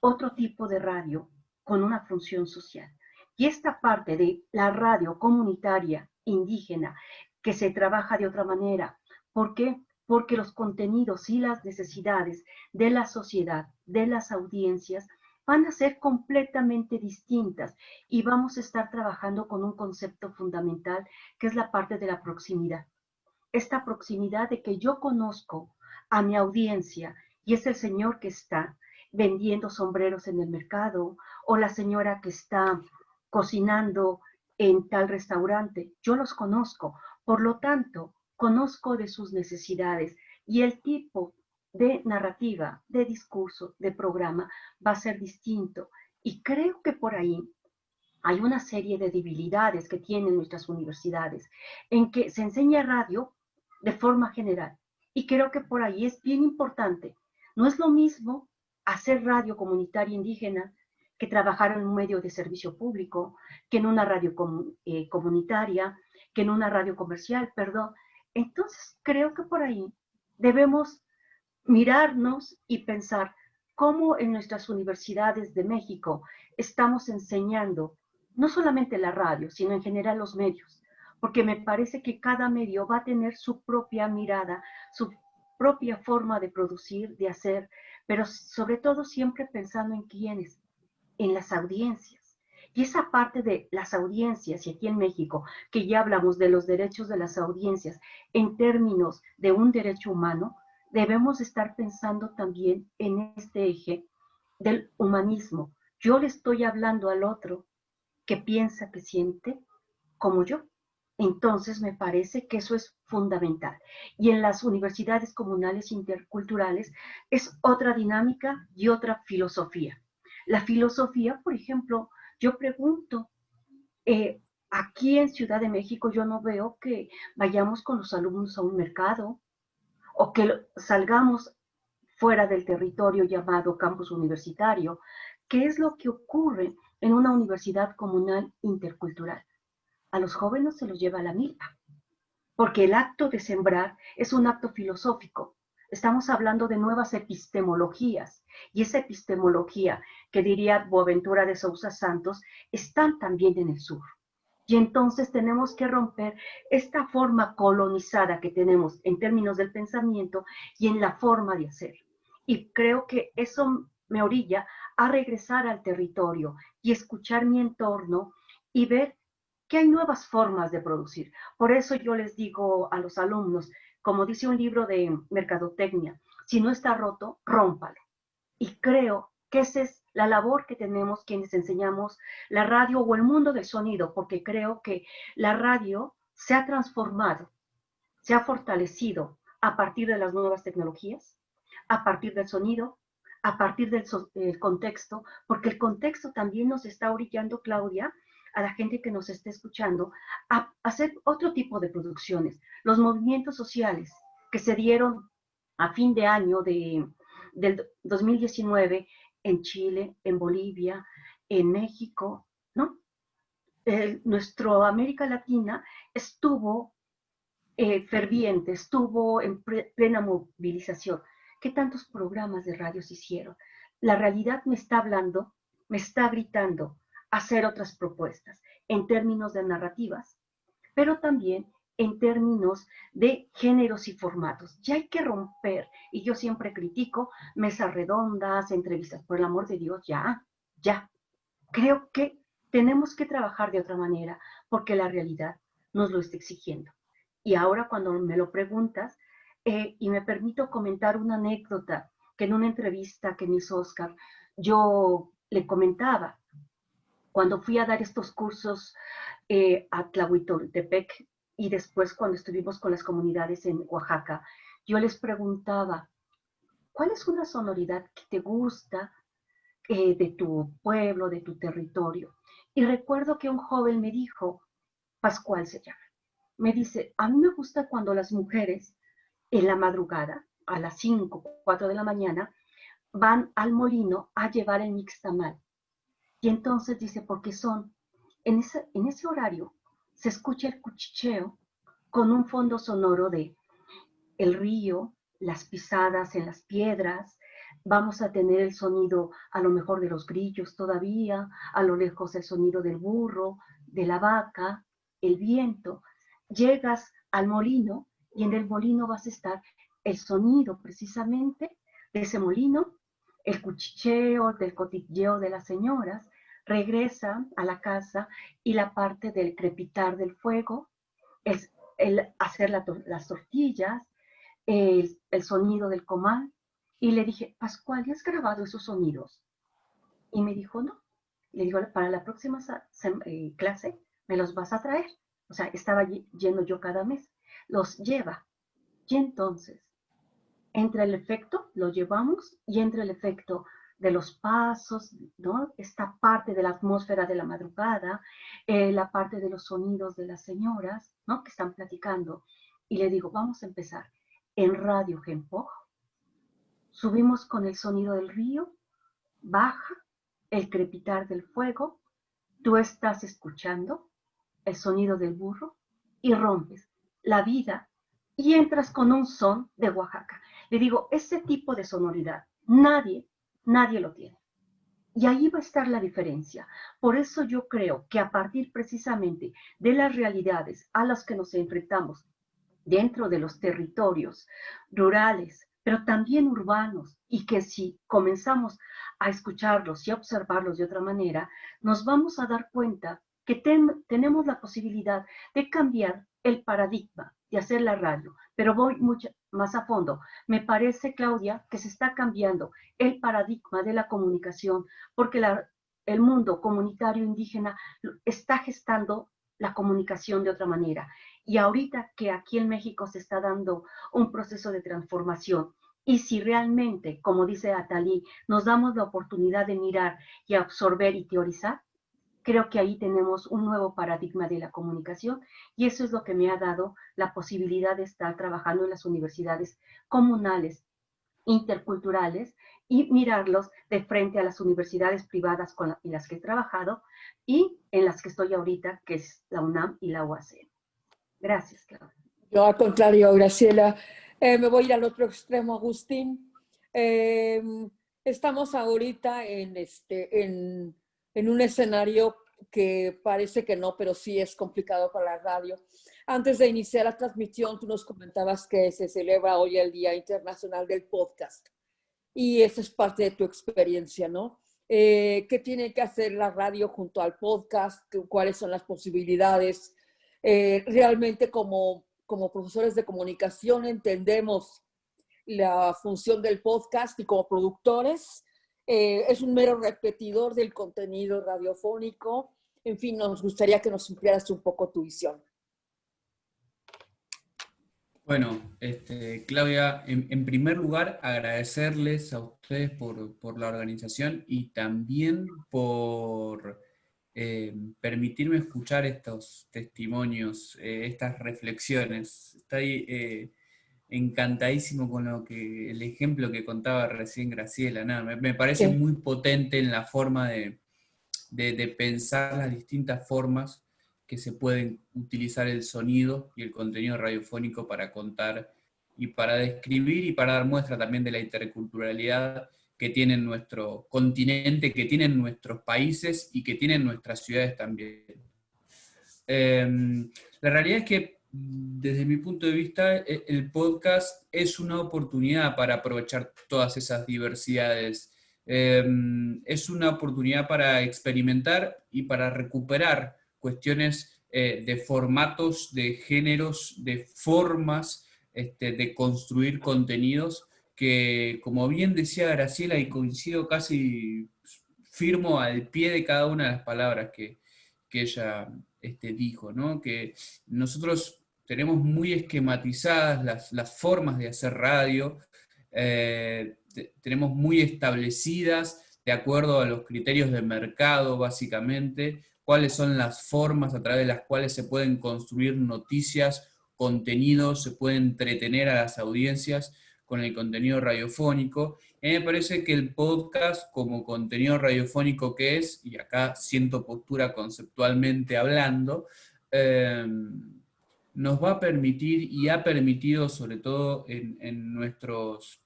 otro tipo de radio con una función social. Y esta parte de la radio comunitaria indígena, que se trabaja de otra manera, porque porque los contenidos y las necesidades de la sociedad, de las audiencias, van a ser completamente distintas y vamos a estar trabajando con un concepto fundamental que es la parte de la proximidad. Esta proximidad de que yo conozco a mi audiencia y es el señor que está vendiendo sombreros en el mercado o la señora que está cocinando en tal restaurante. Yo los conozco, por lo tanto, conozco de sus necesidades y el tipo de narrativa, de discurso, de programa va a ser distinto. Y creo que por ahí hay una serie de debilidades que tienen nuestras universidades en que se enseña radio de forma general. Y creo que por ahí es bien importante. No es lo mismo hacer radio comunitaria indígena que trabajar en un medio de servicio público, que en una radio comunitaria, que en una radio comercial, perdón. Entonces, creo que por ahí debemos mirarnos y pensar cómo en nuestras universidades de México estamos enseñando no solamente la radio, sino en general los medios, porque me parece que cada medio va a tener su propia mirada, su propia forma de producir, de hacer, pero sobre todo siempre pensando en quiénes, en las audiencias. Y esa parte de las audiencias, y aquí en México, que ya hablamos de los derechos de las audiencias en términos de un derecho humano, debemos estar pensando también en este eje del humanismo. Yo le estoy hablando al otro que piensa, que siente como yo. Entonces me parece que eso es fundamental. Y en las universidades comunales interculturales es otra dinámica y otra filosofía. La filosofía, por ejemplo, yo pregunto, aquí en Ciudad de México yo no veo que vayamos con los alumnos a un mercado o que salgamos fuera del territorio llamado campus universitario. ¿Qué es lo que ocurre en una universidad comunal intercultural? A los jóvenes se los lleva a la milpa, porque el acto de sembrar es un acto filosófico. Estamos hablando de nuevas epistemologías, y esa epistemología, que diría Boaventura de Sousa Santos, están también en el sur. Y entonces tenemos que romper esta forma colonizada que tenemos en términos del pensamiento y en la forma de hacer. Y creo que eso me orilla a regresar al territorio y escuchar mi entorno y ver que hay nuevas formas de producir. Por eso yo les digo a los alumnos, como dice un libro de mercadotecnia, si no está roto, rómpalo. Y creo que esa es la labor que tenemos quienes enseñamos la radio o el mundo del sonido, porque creo que la radio se ha transformado, se ha fortalecido a partir de las nuevas tecnologías, a partir del sonido, a partir del contexto, porque el contexto también nos está orillando, Claudia, a la gente que nos esté escuchando, a hacer otro tipo de producciones. Los movimientos sociales que se dieron a fin de año del 2019 en Chile, en Bolivia, en México, ¿no? Nuestra América Latina estuvo ferviente, estuvo en plena movilización. ¿Qué tantos programas de radio se hicieron? La realidad me está hablando, me está gritando hacer otras propuestas en términos de narrativas, pero también en términos de géneros y formatos. Ya hay que romper, y yo siempre critico mesas redondas, entrevistas, por el amor de Dios, ya. Creo que tenemos que trabajar de otra manera porque la realidad nos lo está exigiendo. Y ahora cuando me lo preguntas, y me permito comentar una anécdota que en una entrevista que me hizo Oscar, yo le comentaba, cuando fui a dar estos cursos a Tlahuitoltepec y después cuando estuvimos con las comunidades en Oaxaca, yo les preguntaba, ¿cuál es una sonoridad que te gusta de tu pueblo, de tu territorio? Y recuerdo que un joven me dijo, Pascual se llama, me dice, a mí me gusta cuando las mujeres en la madrugada, a las 5, 4 de la mañana, van al molino a llevar el mixtamal. Y entonces dice, porque en ese horario se escucha el cuchicheo con un fondo sonoro de el río, las pisadas en las piedras, vamos a tener el sonido a lo mejor de los grillos todavía, a lo lejos el sonido del burro, de la vaca, el viento. Llegas al molino y en el molino vas a estar el sonido precisamente de ese molino, el cuchicheo, del cotilleo de las señoras, regresa a la casa y la parte del crepitar del fuego, el hacer las tortillas, el sonido del comal. Y le dije, Pascual, ¿ya has grabado esos sonidos? Y me dijo, no. Le digo, para la próxima clase me los vas a traer. O sea, estaba yendo yo cada mes. Los lleva. Y entonces, entre el efecto, lo llevamos, y entre el efecto de los pasos, ¿no? Esta parte de la atmósfera de la madrugada, la parte de los sonidos de las señoras, ¿no? Que están platicando. Y le digo, vamos a empezar. En Radio Genpo, subimos con el sonido del río, baja el crepitar del fuego, tú estás escuchando el sonido del burro y rompes la vida y entras con un son de Oaxaca. Le digo, ese tipo de sonoridad, nadie lo tiene. Y ahí va a estar la diferencia. Por eso yo creo que a partir precisamente de las realidades a las que nos enfrentamos dentro de los territorios rurales, pero también urbanos, y que si comenzamos a escucharlos y a observarlos de otra manera, nos vamos a dar cuenta que tenemos la posibilidad de cambiar el paradigma de hacer la radio. Pero voy mucho más a fondo. Me parece, Claudia, que se está cambiando el paradigma de la comunicación, porque el mundo comunitario indígena está gestando la comunicación de otra manera. Y ahorita que aquí en México se está dando un proceso de transformación, y si realmente, como dice Atalí, nos damos la oportunidad de mirar y absorber y teorizar, creo que ahí tenemos un nuevo paradigma de la comunicación, y eso es lo que me ha dado la posibilidad de estar trabajando en las universidades comunales, interculturales, y mirarlos de frente a las universidades privadas en las que he trabajado y en las que estoy ahorita, que es la UNAM y la UACM. Gracias, Claudia. Yo, al contrario, Graciela, me voy a ir al otro extremo, Agustín. Estamos ahorita en un escenario que parece que no, pero sí es complicado para la radio. Antes de iniciar la transmisión, tú nos comentabas que se celebra hoy el Día Internacional del Podcast. Y esa es parte de tu experiencia, ¿no? ¿Qué tiene que hacer la radio junto al podcast? ¿Cuáles son las posibilidades? Realmente como profesores de comunicación entendemos la función del podcast, y como productores es un mero repetidor del contenido radiofónico. En fin, nos gustaría que nos ampliaras un poco tu visión. Bueno, Claudia, en primer lugar, agradecerles a ustedes por la organización y también por permitirme escuchar estos testimonios, estas reflexiones. Estoy encantadísimo con el ejemplo que contaba recién Graciela. Nada, me parece muy potente en la forma de pensar las distintas formas que se pueden utilizar el sonido y el contenido radiofónico para contar y para describir y para dar muestra también de la interculturalidad que tiene nuestro continente, que tienen nuestros países y que tienen nuestras ciudades también. La realidad es que desde mi punto de vista el podcast es una oportunidad para aprovechar todas esas diversidades. Es una oportunidad para experimentar y para recuperar cuestiones de formatos, de géneros, de formas de construir contenidos que, como bien decía Graciela, y coincido casi firmo al pie de cada una de las palabras que ella dijo, ¿no? Que nosotros tenemos muy esquematizadas las formas de hacer radio, tenemos muy establecidas, de acuerdo a los criterios de mercado, básicamente, cuáles son las formas a través de las cuales se pueden construir noticias, contenidos, se puede entretener a las audiencias con el contenido radiofónico. A mí me parece que el podcast, como contenido radiofónico que es, y acá siento postura conceptualmente hablando, nos va a permitir y ha permitido, sobre todo en nuestros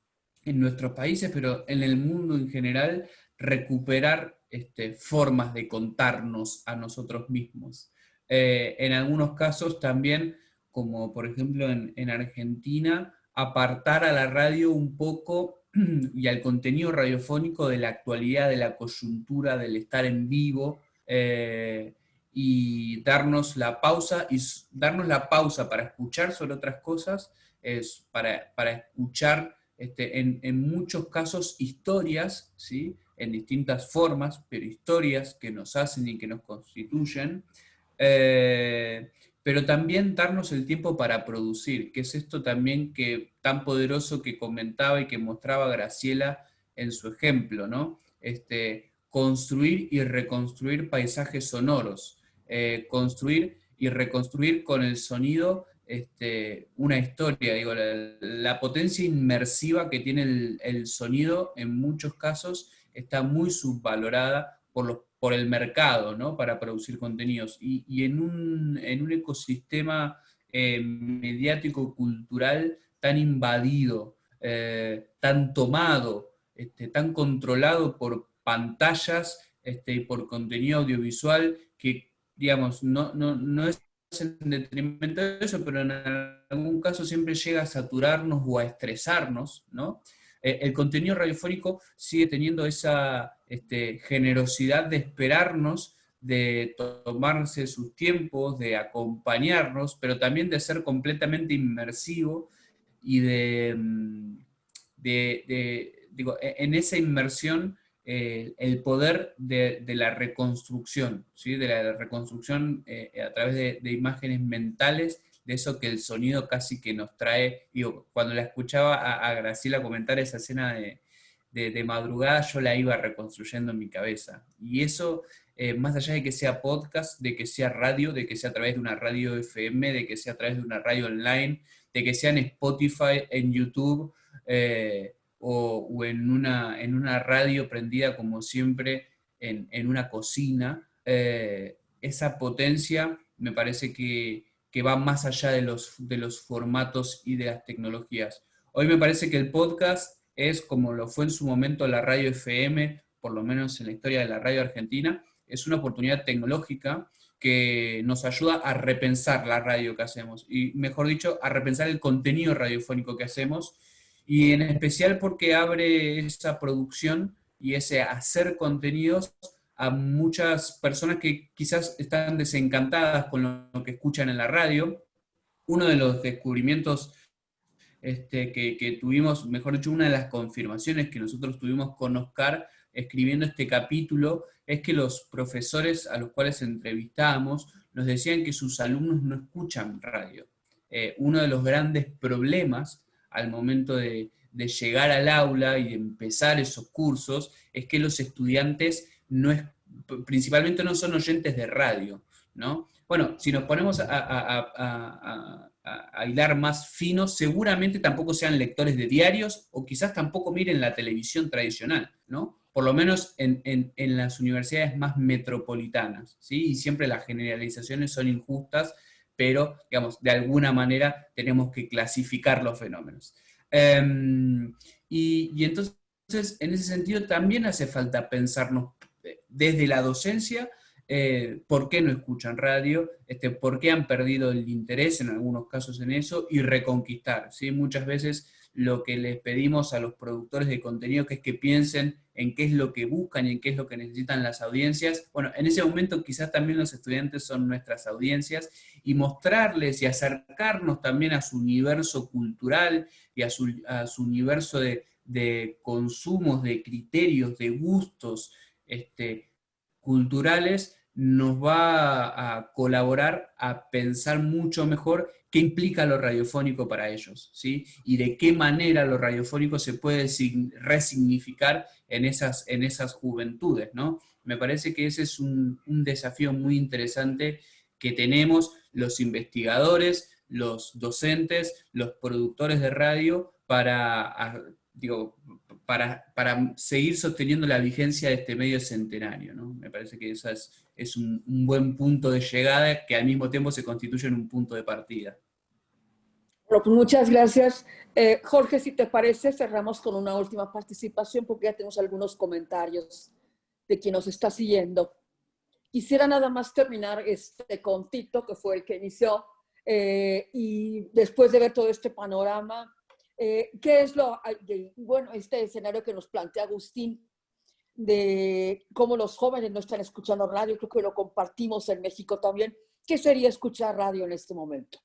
países, pero en el mundo en general, recuperar formas de contarnos a nosotros mismos. En algunos casos también, como por ejemplo en Argentina, apartar a la radio un poco y al contenido radiofónico de la actualidad, de la coyuntura, del estar en vivo, y darnos la pausa para escuchar sobre otras cosas, para escuchar en muchos casos historias, ¿sí? En distintas formas, pero historias que nos hacen y que nos constituyen, pero también darnos el tiempo para producir, que es esto también tan poderoso que comentaba y que mostraba Graciela en su ejemplo, ¿no? Construir y reconstruir paisajes sonoros, construir y reconstruir con el sonido una historia. Digo, la potencia inmersiva que tiene el sonido en muchos casos está muy subvalorada por el mercado, ¿no? Para producir contenidos. Y en un ecosistema mediático, cultural tan invadido, tan tomado, tan controlado por pantallas y por contenido audiovisual que, digamos, no es en detrimento de eso, pero en algún caso siempre llega a saturarnos o a estresarnos, ¿no? El contenido radiofónico sigue teniendo esa generosidad de esperarnos, de tomarse sus tiempos, de acompañarnos, pero también de ser completamente inmersivo y digo, en esa inmersión el poder de la reconstrucción, ¿sí? De la reconstrucción a través de imágenes mentales, de eso que el sonido casi que nos trae. Digo, cuando la escuchaba a Graciela comentar esa escena de madrugada, yo la iba reconstruyendo en mi cabeza. Y eso, más allá de que sea podcast, de que sea radio, de que sea a través de una radio FM, de que sea a través de una radio online, de que sea en Spotify, en YouTube, o en una radio prendida como siempre en una cocina, esa potencia me parece que va más allá de los formatos y de las tecnologías. Hoy me parece que el podcast es, como lo fue en su momento la radio FM, por lo menos en la historia de la radio argentina, es una oportunidad tecnológica que nos ayuda a repensar la radio que hacemos, y mejor dicho, a repensar el contenido radiofónico que hacemos, y en especial porque abre esa producción y ese hacer contenidos a muchas personas que quizás están desencantadas con lo que escuchan en la radio. Uno de los descubrimientos que tuvimos, mejor dicho, una de las confirmaciones que nosotros tuvimos con Oscar escribiendo este capítulo, es que los profesores a los cuales entrevistábamos nos decían que sus alumnos no escuchan radio. Uno de los grandes problemas al momento de llegar al aula y de empezar esos cursos es que los estudiantes principalmente no son oyentes de radio, ¿no? Bueno, si nos ponemos a hilar más fino, seguramente tampoco sean lectores de diarios o quizás tampoco miren la televisión tradicional, ¿no? Por lo menos en las universidades más metropolitanas, ¿sí? Y siempre las generalizaciones son injustas, pero, digamos, de alguna manera tenemos que clasificar los fenómenos. Y entonces, en ese sentido, también hace falta pensarnos desde la docencia, por qué no escuchan radio, por qué han perdido el interés en algunos casos en eso, y reconquistar, ¿sí? Muchas veces lo que les pedimos a los productores de contenido que es que piensen en qué es lo que buscan y en qué es lo que necesitan las audiencias. Bueno, en ese momento quizás también los estudiantes son nuestras audiencias, y mostrarles y acercarnos también a su universo cultural y a su universo de consumos, de criterios, de gustos culturales, nos va a colaborar a pensar mucho mejor qué implica lo radiofónico para ellos, ¿sí? Y de qué manera lo radiofónico se puede resignificar en esas juventudes, ¿no? Me parece que ese es un desafío muy interesante que tenemos los investigadores, los docentes, los productores de radio para seguir sosteniendo la vigencia de este medio centenario, ¿no? Me parece que eso es un buen punto de llegada que al mismo tiempo se constituye en un punto de partida. Bueno, pues muchas gracias. Jorge, si te parece, cerramos con una última participación porque ya tenemos algunos comentarios de quien nos está siguiendo. Quisiera nada más terminar con Tito, que fue el que inició, y después de ver todo este panorama, ¿Qué es bueno, este escenario que nos plantea Agustín de cómo los jóvenes no están escuchando radio? Creo que lo compartimos en México también. ¿Qué sería escuchar radio en este momento?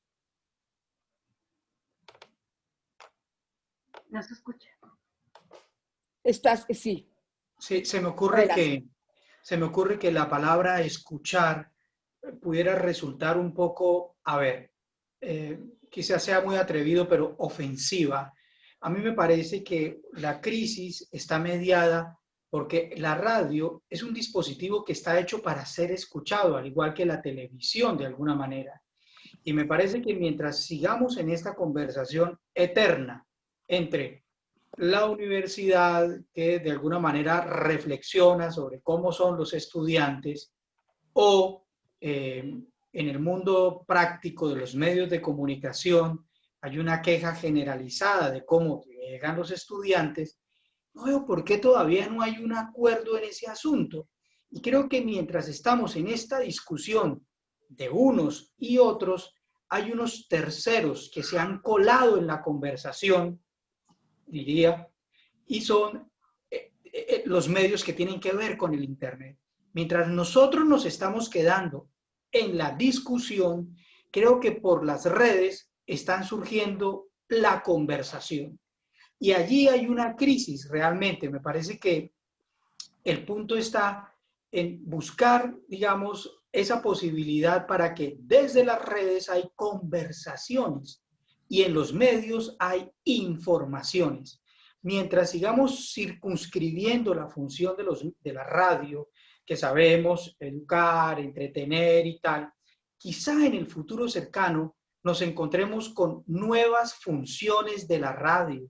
¿No se escucha? Sí. Sí, se me ocurre que la palabra escuchar pudiera resultar un poco, quizás sea muy atrevido, pero ofensiva. A mí me parece que la crisis está mediada porque la radio es un dispositivo que está hecho para ser escuchado, al igual que la televisión de alguna manera. Y me parece que mientras sigamos en esta conversación eterna entre la universidad, que de alguna manera reflexiona sobre cómo son los estudiantes, o en el mundo práctico de los medios de comunicación hay una queja generalizada de cómo llegan los estudiantes, no veo por qué todavía no hay un acuerdo en ese asunto. Y creo que mientras estamos en esta discusión de unos y otros, hay unos terceros que se han colado en la conversación, diría, y son los medios que tienen que ver con el Internet. Mientras nosotros nos estamos quedando en la discusión, creo que por las redes están surgiendo la conversación. Y allí hay una crisis realmente. Me parece que el punto está en buscar, digamos, esa posibilidad para que desde las redes hay conversaciones y en los medios hay informaciones. Mientras sigamos circunscribiendo la función de la radio, que sabemos educar, entretener y tal, quizá en el futuro cercano nos encontremos con nuevas funciones de la radio.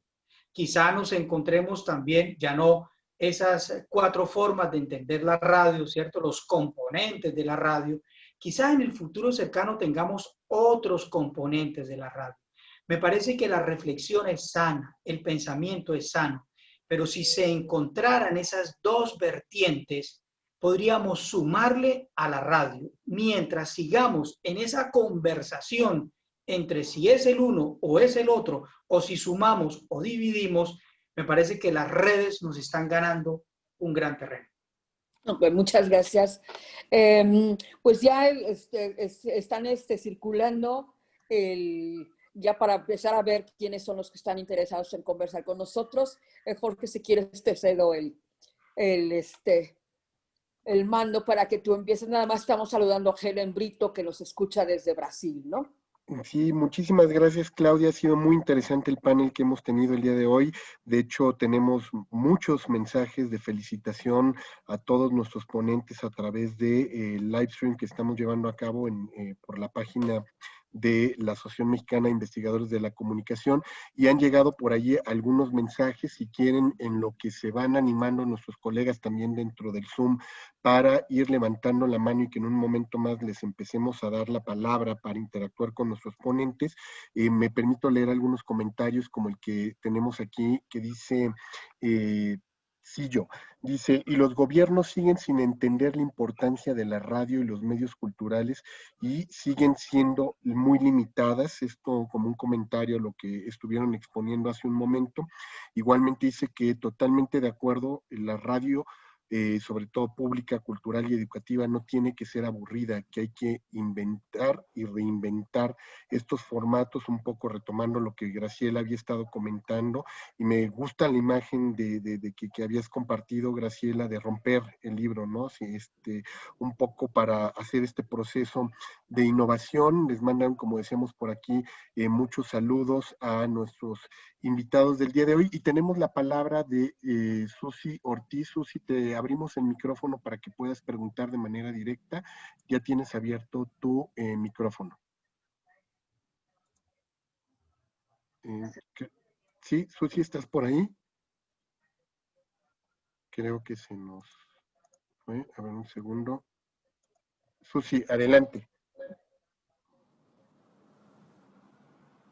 Quizá nos encontremos también, ya no esas 4 formas de entender la radio, ¿cierto? Los componentes de la radio. Quizá en el futuro cercano tengamos otros componentes de la radio. Me parece que la reflexión es sana, el pensamiento es sano, pero si se encontraran esas 2 vertientes, podríamos sumarle a la radio. Mientras sigamos en esa conversación entre si es el uno o es el otro, o si sumamos o dividimos, me parece que las redes nos están ganando un gran terreno. Okay, muchas gracias. Pues ya están circulando ya para empezar a ver quiénes son los que están interesados en conversar con nosotros. Jorge, si quieres, te cedo el mando para que tú empieces. Nada más estamos saludando a Helen Brito, que nos escucha desde Brasil, ¿no? Sí, muchísimas gracias, Claudia. Ha sido muy interesante el panel que hemos tenido el día de hoy. De hecho, tenemos muchos mensajes de felicitación a todos nuestros ponentes a través de live stream que estamos llevando a cabo por la página de la Asociación Mexicana de Investigadores de la Comunicación, y han llegado por allí algunos mensajes. Si quieren, en lo que se van animando nuestros colegas también dentro del Zoom para ir levantando la mano y que en un momento más les empecemos a dar la palabra para interactuar con nuestros ponentes, me permito leer algunos comentarios como el que tenemos aquí, que dice... dice, y los gobiernos siguen sin entender la importancia de la radio y los medios culturales y siguen siendo muy limitadas. Esto como un comentario a lo que estuvieron exponiendo hace un momento. Igualmente dice que totalmente de acuerdo, la radio, sobre todo pública, cultural y educativa, no tiene que ser aburrida, que hay que inventar y reinventar estos formatos, un poco retomando lo que Graciela había estado comentando, y me gusta la imagen que habías compartido, Graciela, de romper el libro, ¿no? Sí, un poco para hacer este proceso de innovación. Les mandan, como decíamos por aquí, muchos saludos a nuestros invitados del día de hoy, y tenemos la palabra de Susi Ortiz. Susi, te abrimos el micrófono para que puedas preguntar de manera directa. Ya tienes abierto tu micrófono. Sí, Susi, ¿estás por ahí? Creo que se nos fue. A ver, un segundo. Susi, adelante.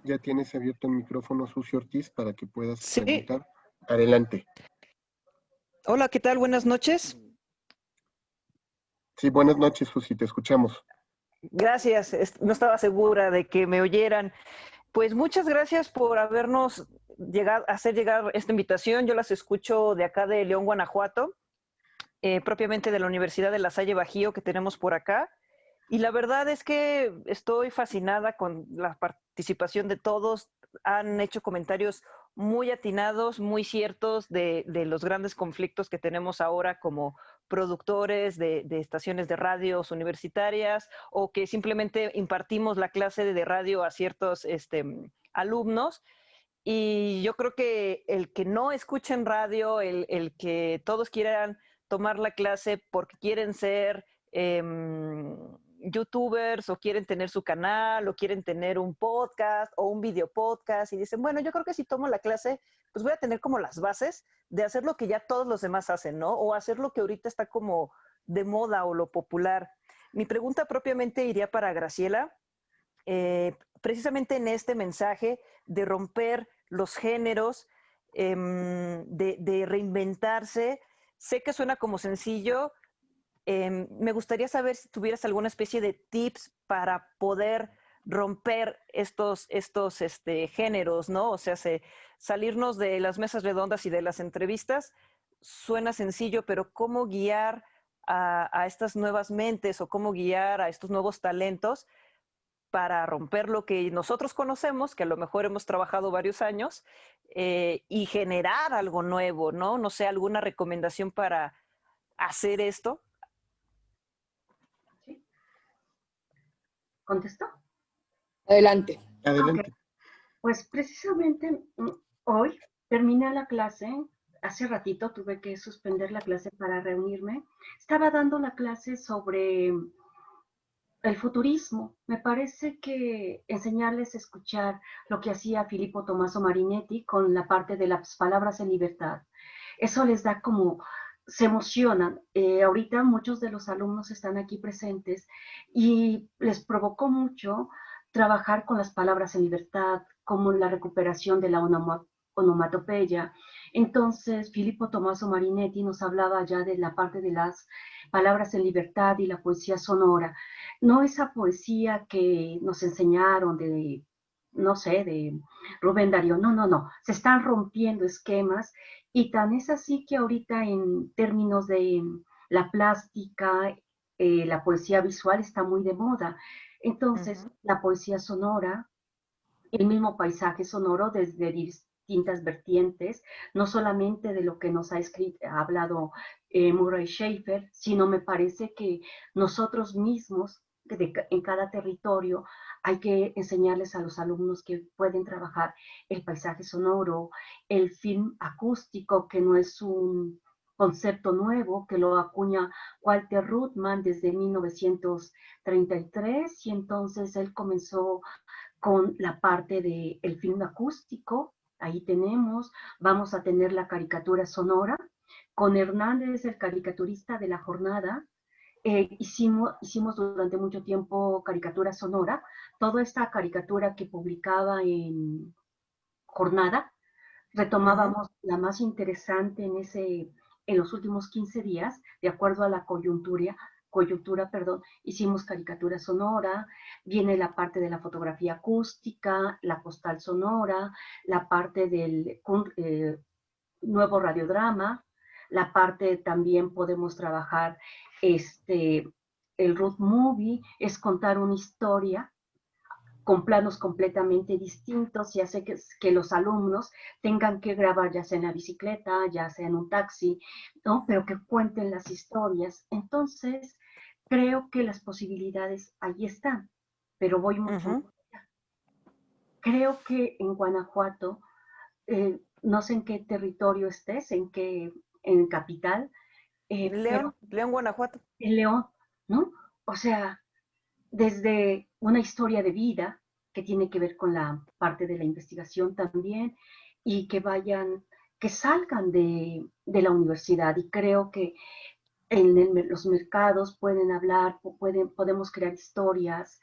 Ya tienes abierto el micrófono, Susi Ortiz, para que puedas preguntar. Adelante. Hola, ¿qué tal? Buenas noches. Sí, buenas noches, Susi, te escuchamos. Gracias, no estaba segura de que me oyeran. Pues muchas gracias por habernos hacer llegar esta invitación. Yo las escucho de acá de León, Guanajuato, propiamente de la Universidad de La Salle Bajío que tenemos por acá. Y la verdad es que estoy fascinada con la participación de todos. Han hecho comentarios muy atinados, muy ciertos de los grandes conflictos que tenemos ahora como productores de estaciones de radios universitarias, o que simplemente impartimos la clase de radio a ciertos alumnos. Y yo creo que el que no escuchen radio, el que todos quieran tomar la clase porque quieren ser youtubers, o quieren tener su canal, o quieren tener un podcast o un video podcast, y dicen, bueno, yo creo que si tomo la clase, pues voy a tener como las bases de hacer lo que ya todos los demás hacen, ¿no? O hacer lo que ahorita está como de moda o lo popular. Mi pregunta propiamente iría para Graciela, precisamente en este mensaje de romper los géneros, de reinventarse. Sé que suena como sencillo. Me gustaría saber si tuvieras alguna especie de tips para poder romper estos géneros, ¿no? O sea, salirnos de las mesas redondas y de las entrevistas suena sencillo, pero ¿cómo guiar a estas nuevas mentes, o cómo guiar a estos nuevos talentos para romper lo que nosotros conocemos, que a lo mejor hemos trabajado varios años, y generar algo nuevo, ¿no? No sé, alguna recomendación para hacer esto. ¿Sí? ¿Contesto? Adelante. Adelante. Okay. Pues precisamente hoy terminé la clase. Hace ratito tuve que suspender la clase para reunirme. Estaba dando la clase sobre el futurismo. Me parece que enseñarles a escuchar lo que hacía Filippo Tommaso Marinetti con la parte de las palabras en libertad, eso les da como, se emocionan. Ahorita muchos de los alumnos están aquí presentes y les provocó mucho trabajar con las palabras en libertad, como la recuperación de la onomatopeya. Entonces, Filippo Tommaso Marinetti nos hablaba ya de la parte de las palabras en libertad y la poesía sonora. No esa poesía que nos enseñaron de, no sé, de Rubén Darío. No, no, no. Se están rompiendo esquemas, y tan es así que ahorita en términos de la plástica, la poesía visual está muy de moda. Entonces, la poesía sonora, el mismo paisaje sonoro desde distintas vertientes, no solamente de lo que nos ha hablado Murray Schafer, sino me parece que nosotros mismos, en cada territorio, hay que enseñarles a los alumnos que pueden trabajar el paisaje sonoro, el film acústico, que no es un concepto nuevo, que lo acuña Walter Ruttmann desde 1933, y entonces él comenzó con la parte del film acústico. Ahí tenemos, vamos a tener la caricatura sonora, con Hernández, el caricaturista de La Jornada. Hicimos durante mucho tiempo caricatura sonora, toda esta caricatura que publicaba en Jornada, retomábamos la más interesante en los últimos 15 días, de acuerdo a la coyuntura, hicimos caricatura sonora, viene la parte de la fotografía acústica, la postal sonora, la parte del nuevo radiodrama, la parte también podemos trabajar el road movie, es contar una historia con planos completamente distintos, y hace que los alumnos tengan que grabar ya sea en la bicicleta, ya sea en un taxi, ¿no? Pero que cuenten las historias. Entonces, creo que las posibilidades ahí están, pero voy mucho más allá. Creo que en Guanajuato, no sé en qué territorio estés, en capital, León, Guanajuato. En León, ¿no? O sea, desde una historia de vida que tiene que ver con la parte de la investigación también, y que salgan de la universidad. Y creo que en los mercados pueden hablar, podemos crear historias.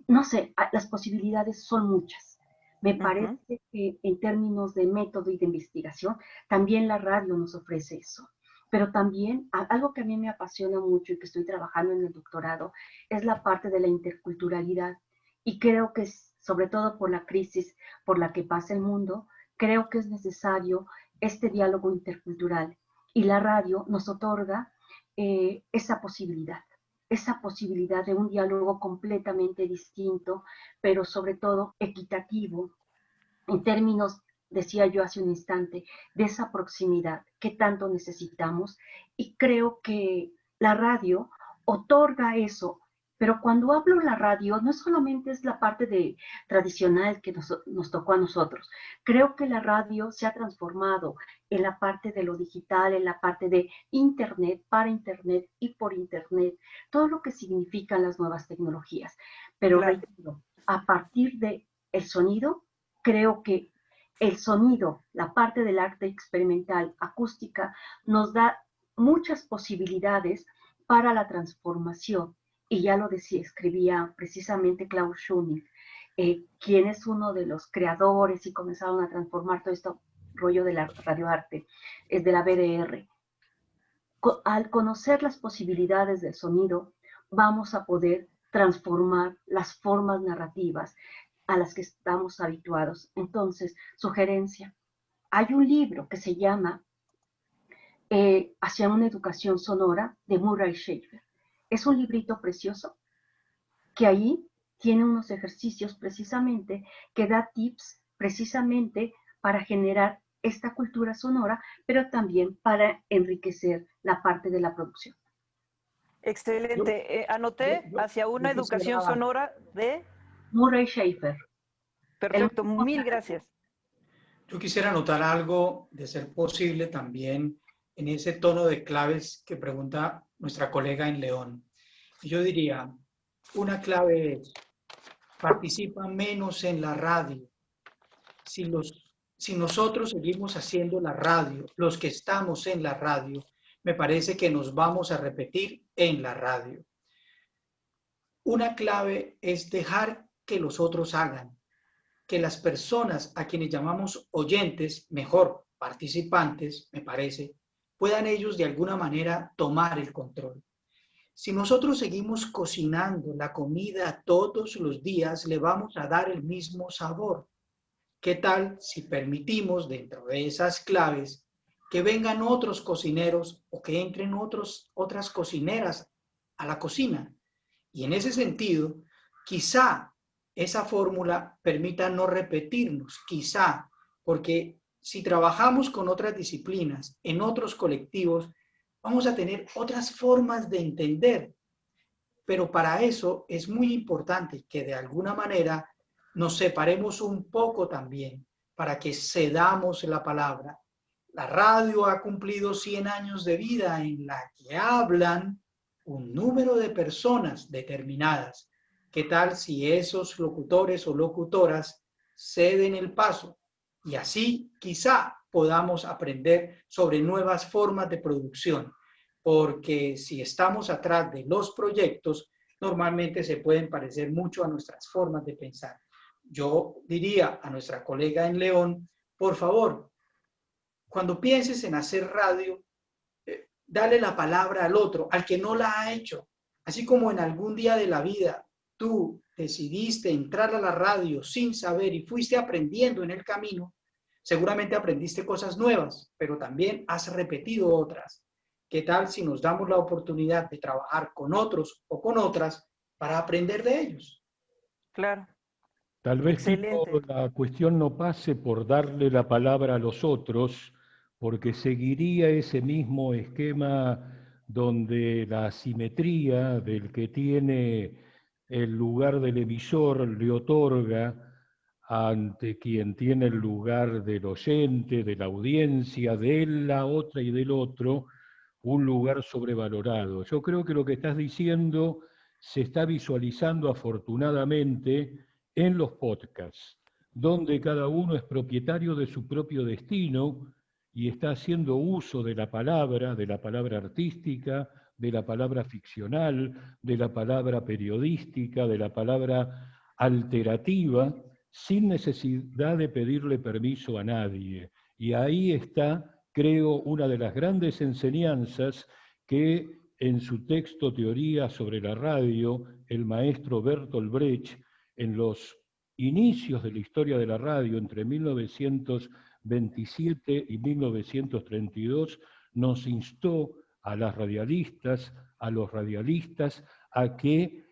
No sé, las posibilidades son muchas. Me parece que en términos de método y de investigación, también la radio nos ofrece eso. Pero también algo que a mí me apasiona mucho y que estoy trabajando en el doctorado es la parte de la interculturalidad. Y creo que sobre todo por la crisis por la que pasa el mundo, creo que es necesario este diálogo intercultural y la radio nos otorga esa posibilidad de un diálogo completamente distinto, pero sobre todo equitativo en términos, decía yo hace un instante, de esa proximidad que tanto necesitamos, y creo que la radio otorga eso. Pero cuando hablo de la radio, no solamente es la parte tradicional que nos tocó a nosotros. Creo que la radio se ha transformado en la parte de lo digital, en la parte de Internet, para Internet y por Internet, todo lo que significan las nuevas tecnologías. Pero Claro. reitero, a partir del sonido, creo que el sonido, la parte del arte experimental, acústica, nos da muchas posibilidades para la transformación. Y ya lo decía, escribía precisamente Klaus Schunig, quien es uno de los creadores y comenzaron a transformar todo este rollo de la radioarte, es de la BDR. Al conocer las posibilidades del sonido, vamos a poder transformar las formas narrativas a las que estamos habituados. Entonces, sugerencia. Hay un libro que se llama Hacia una educación sonora, de Murray Schafer. Es un librito precioso que ahí tiene unos ejercicios precisamente que da tips precisamente para generar esta cultura sonora, pero también para enriquecer la parte de la producción. Excelente. Anoté Hacia una educación sonora de Murray Schafer. Perfecto, mil gracias. Yo quisiera anotar algo, de ser posible, también en ese tono de claves que pregunta nuestra colega en León. Yo diría, una clave es, participa menos en la radio. Si nosotros seguimos haciendo la radio, los que estamos en la radio, me parece que nos vamos a repetir en la radio. Una clave es dejar que los otros hagan, que las personas a quienes llamamos oyentes, mejor participantes, me parece, puedan ellos de alguna manera tomar el control. Si nosotros seguimos cocinando la comida todos los días, le vamos a dar el mismo sabor. ¿Qué tal si permitimos dentro de esas claves que vengan otros cocineros o que entren otras cocineras a la cocina? Y en ese sentido, quizá esa fórmula permita no repetirnos, quizá, porque si trabajamos con otras disciplinas, en otros colectivos, vamos a tener otras formas de entender. Pero para eso es muy importante que de alguna manera nos separemos un poco también, para que cedamos la palabra. La radio ha cumplido 100 años de vida en la que hablan un número de personas determinadas. ¿Qué tal si esos locutores o locutoras ceden el paso? Y así quizá podamos aprender sobre nuevas formas de producción, porque si estamos atrás de los proyectos, normalmente se pueden parecer mucho a nuestras formas de pensar. Yo diría a nuestra colega en León, por favor, cuando pienses en hacer radio, dale la palabra al otro, al que no la ha hecho. Así como en algún día de la vida tú decidiste entrar a la radio sin saber y fuiste aprendiendo en el camino, seguramente aprendiste cosas nuevas, pero también has repetido otras. ¿Qué tal si nos damos la oportunidad de trabajar con otros o con otras para aprender de ellos? Claro. Tal vez Excelente. la cuestión no pase por darle la palabra a los otros, porque seguiría ese mismo esquema donde la asimetría del que tiene el lugar del emisor le otorga ante quien tiene el lugar del oyente, de la audiencia, de la otra y del otro, un lugar sobrevalorado. Yo creo que lo que estás diciendo se está visualizando afortunadamente en los podcasts, donde cada uno es propietario de su propio destino y está haciendo uso de la palabra artística, de la palabra ficcional, de la palabra periodística, de la palabra alterativa, sin necesidad de pedirle permiso a nadie. Y ahí está, creo, una de las grandes enseñanzas que en su texto Teoría sobre la radio, el maestro Bertolt Brecht, en los inicios de la historia de la radio, entre 1927 y 1932, nos instó a las radialistas, a los radialistas, a que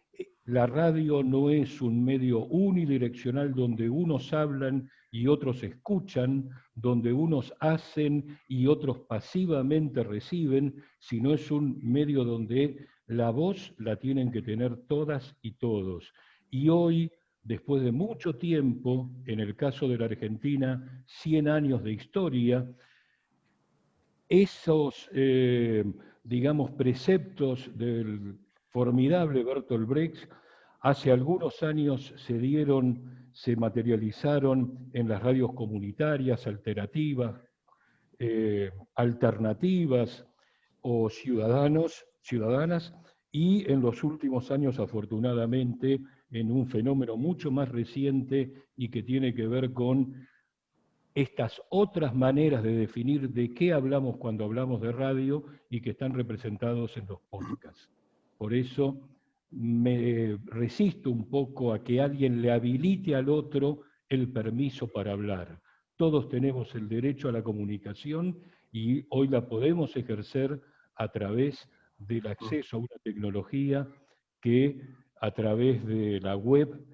la radio no es un medio unidireccional donde unos hablan y otros escuchan, donde unos hacen y otros pasivamente reciben, sino es un medio donde la voz la tienen que tener todas y todos. Y hoy, después de mucho tiempo, en el caso de la Argentina, 100 años de historia, esos, digamos, preceptos del formidable Bertolt Brecht, hace algunos años se materializaron en las radios comunitarias, alternativas o ciudadanas, y en los últimos años, afortunadamente, en un fenómeno mucho más reciente y que tiene que ver con estas otras maneras de definir de qué hablamos cuando hablamos de radio y que están representados en los podcasts. Por eso me resisto un poco a que alguien le habilite al otro el permiso para hablar. Todos tenemos el derecho a la comunicación y hoy la podemos ejercer a través del acceso a una tecnología que a través de la web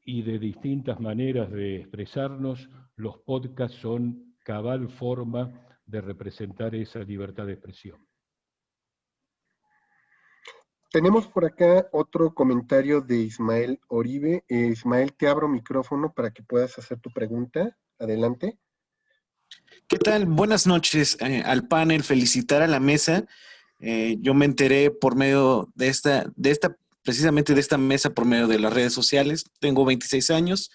y de distintas maneras de expresarnos, los podcasts son cabal forma de representar esa libertad de expresión. Tenemos por acá otro comentario de Ismael Oribe. Ismael, te abro micrófono para que puedas hacer tu pregunta. Adelante. ¿Qué tal? Buenas noches al panel, felicitar a la mesa. Yo me enteré por medio precisamente de esta mesa por medio de las redes sociales. Tengo 26 años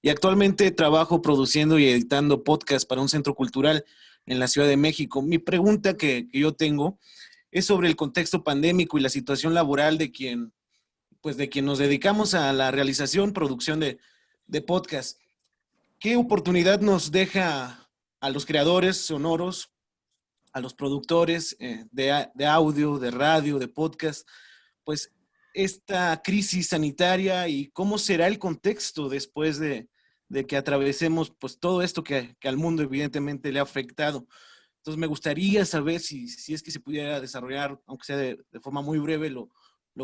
y actualmente trabajo produciendo y editando podcasts para un centro cultural en la Ciudad de México. Mi pregunta que yo tengo es sobre el contexto pandémico y la situación laboral de quien nos dedicamos a la realización, producción de podcasts. ¿Qué oportunidad nos deja a los creadores sonoros, a los productores de audio, de radio, de podcast, pues esta crisis sanitaria y cómo será el contexto después de que atravesemos pues todo esto que al mundo evidentemente le ha afectado? Entonces me gustaría saber si es que se pudiera desarrollar, aunque sea de forma muy breve, lo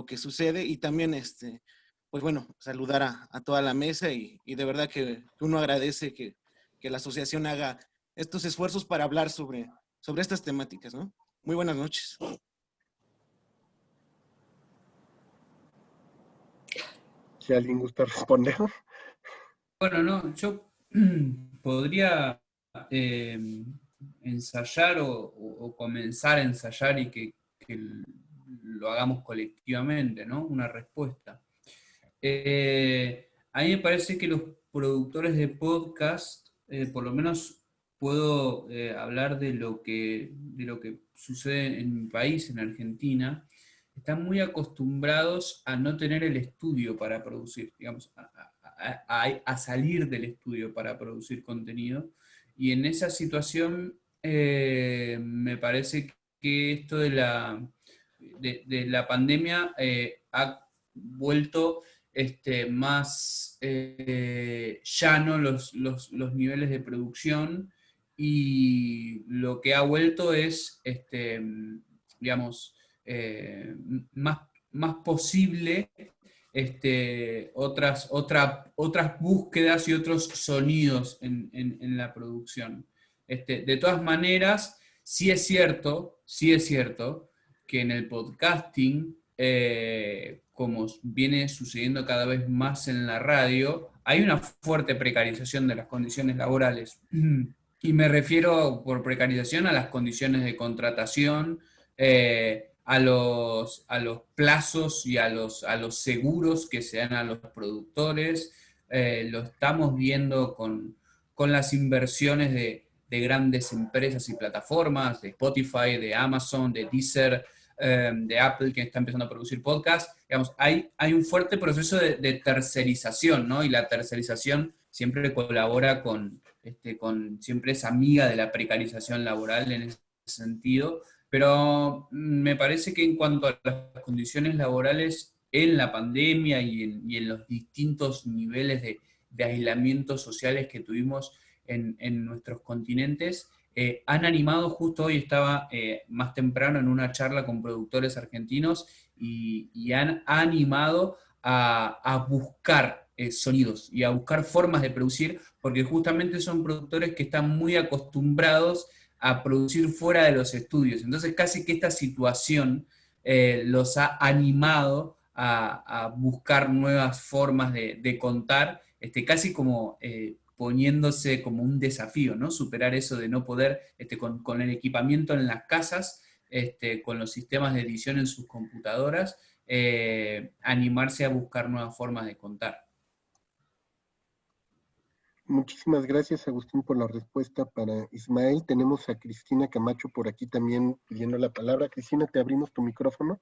que sucede, y también pues bueno, saludar a toda la mesa y de verdad que uno agradece que la asociación haga estos esfuerzos para hablar sobre estas temáticas, ¿no? Muy buenas noches. Si alguien gusta responder. Bueno, no, yo podría ensayar o comenzar a ensayar y que lo hagamos colectivamente, ¿no? Una respuesta. A mí me parece que los productores de podcast, por lo menos puedo hablar de lo que sucede en mi país, en Argentina, están muy acostumbrados a no tener el estudio para producir, digamos, a salir del estudio para producir contenido. Y en esa situación me parece que esto de la pandemia ha vuelto más llano los niveles de producción, y lo que ha vuelto es, digamos, más posible otras búsquedas y otros sonidos en la producción. De todas maneras, sí es cierto que en el podcasting, como viene sucediendo cada vez más en la radio, hay una fuerte precarización de las condiciones laborales. Y me refiero por precarización a las condiciones de contratación, a los plazos y a los seguros que se dan a los productores. Lo estamos viendo con las inversiones de grandes empresas y plataformas, de Spotify, de Amazon, de Deezer, de Apple, que está empezando a producir podcasts. Digamos, hay un fuerte proceso de tercerización, ¿no? Y la tercerización siempre colabora siempre es amiga de la precarización laboral en ese sentido. Pero me parece que en cuanto a las condiciones laborales en la pandemia y en los distintos niveles aislamientos sociales que tuvimos en nuestros continentes, han animado, justo hoy estaba más temprano en una charla con productores argentinos y han animado a buscar sonidos y a buscar formas de producir, porque justamente son productores que están muy acostumbrados a producir fuera de los estudios. Entonces casi que esta situación los ha animado a buscar nuevas formas de contar, casi como poniéndose como un desafío, ¿no? Superar eso de no poder, con el equipamiento en las casas, con los sistemas de edición en sus computadoras, animarse a buscar nuevas formas de contar. Muchísimas gracias, Agustín, por la respuesta para Ismael. Tenemos a Cristina Camacho por aquí también pidiendo la palabra. Cristina, te abrimos tu micrófono.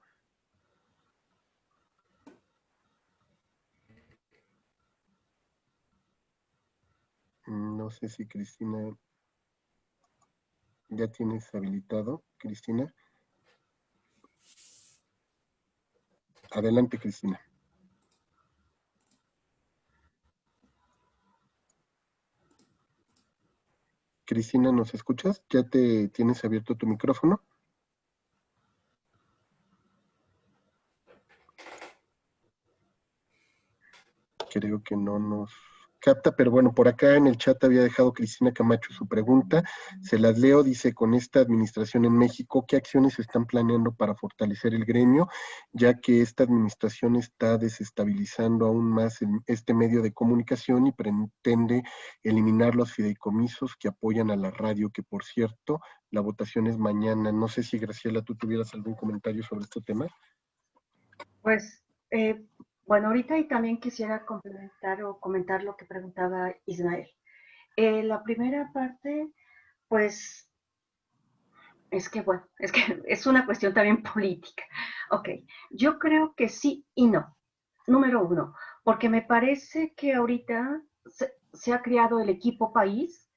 No sé si Cristina ya tienes habilitado. Cristina. Adelante, Cristina. Cristina, ¿nos escuchas? ¿Ya te tienes abierto tu micrófono? Creo que no nos capta, pero bueno, por acá en el chat había dejado Cristina Camacho su pregunta. Se las leo, dice, con esta administración en México, ¿qué acciones se están planeando para fortalecer el gremio, ya que esta administración está desestabilizando aún más este medio de comunicación y pretende eliminar los fideicomisos que apoyan a la radio, que por cierto, la votación es mañana. No sé si, Graciela, tú tuvieras algún comentario sobre este tema. Pues, bueno, ahorita y también quisiera complementar o comentar lo que preguntaba Ismael. La primera parte, pues, bueno, es que es una cuestión también política. Ok, yo creo que sí y no. Número uno, porque me parece que ahorita se ha creado el equipo país,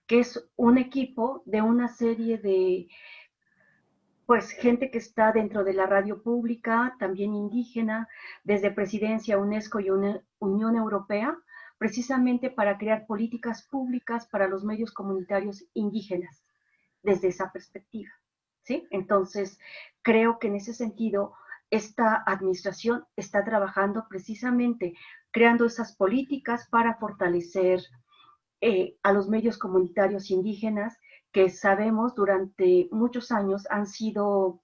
que es un equipo de una serie de, pues, gente que está dentro de la radio pública, también indígena, desde Presidencia, UNESCO y Unión Europea, precisamente para crear políticas públicas para los medios comunitarios indígenas, desde esa perspectiva, ¿sí? Entonces, creo que en ese sentido, esta administración está trabajando precisamente creando esas políticas para fortalecer a los medios comunitarios indígenas que sabemos durante muchos años han sido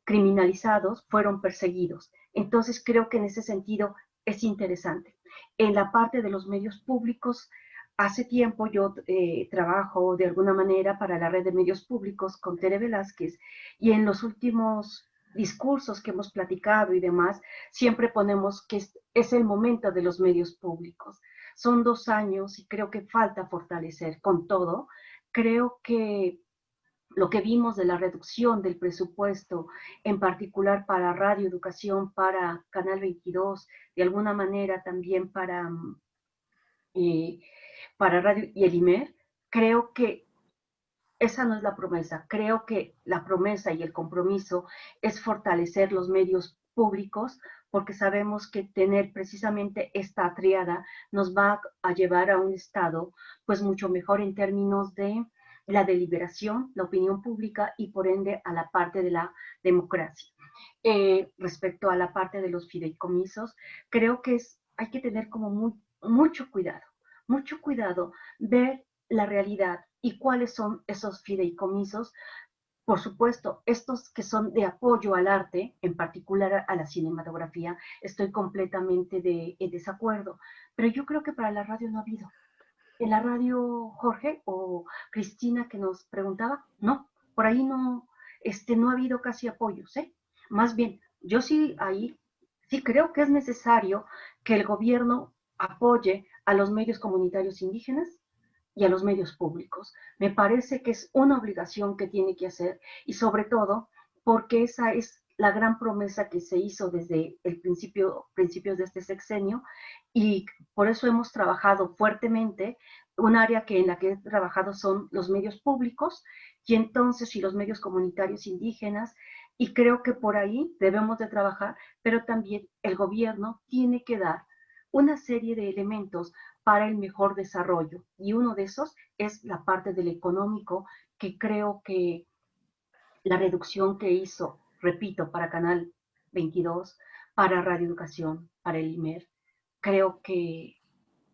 criminalizados, fueron perseguidos. Entonces creo que en ese sentido es interesante. En la parte de los medios públicos, hace tiempo yo trabajo de alguna manera para la red de medios públicos con Tere Velázquez y en los últimos discursos que hemos platicado y demás, siempre ponemos que es el momento de los medios públicos. Son 2 años y creo que falta fortalecer con todo. Creo que lo que vimos de la reducción del presupuesto, en particular para Radio Educación, para Canal 22, de alguna manera también para Radio y el IMER, creo que esa no es la promesa. Creo que la promesa y el compromiso es fortalecer los medios públicos, porque sabemos que tener precisamente esta triada nos va a llevar a un estado pues mucho mejor en términos de la deliberación, la opinión pública y por ende a la parte de la democracia. Respecto a la parte de los fideicomisos, creo que hay que tener como mucho cuidado, ver la realidad y cuáles son esos fideicomisos. Por supuesto, estos que son de apoyo al arte, en particular a la cinematografía, estoy completamente en desacuerdo, pero yo creo que para la radio no ha habido. En la radio, Jorge o Cristina que nos preguntaba, no, por ahí no ha habido casi apoyos, ¿eh? Más bien, yo sí ahí sí creo que es necesario que el gobierno apoye a los medios comunitarios indígenas y a los medios públicos. Me parece que es una obligación que tiene que hacer y sobre todo porque esa es la gran promesa que se hizo desde el principios de este sexenio y por eso hemos trabajado fuertemente. Un área en la que he trabajado son los medios públicos y entonces y los medios comunitarios indígenas y creo que por ahí debemos de trabajar, pero también el gobierno tiene que dar una serie de elementos para el mejor desarrollo. Y uno de esos es la parte del económico, que creo que la reducción que hizo, repito, para Canal 22, para Radio Educación, para el IMER, creo que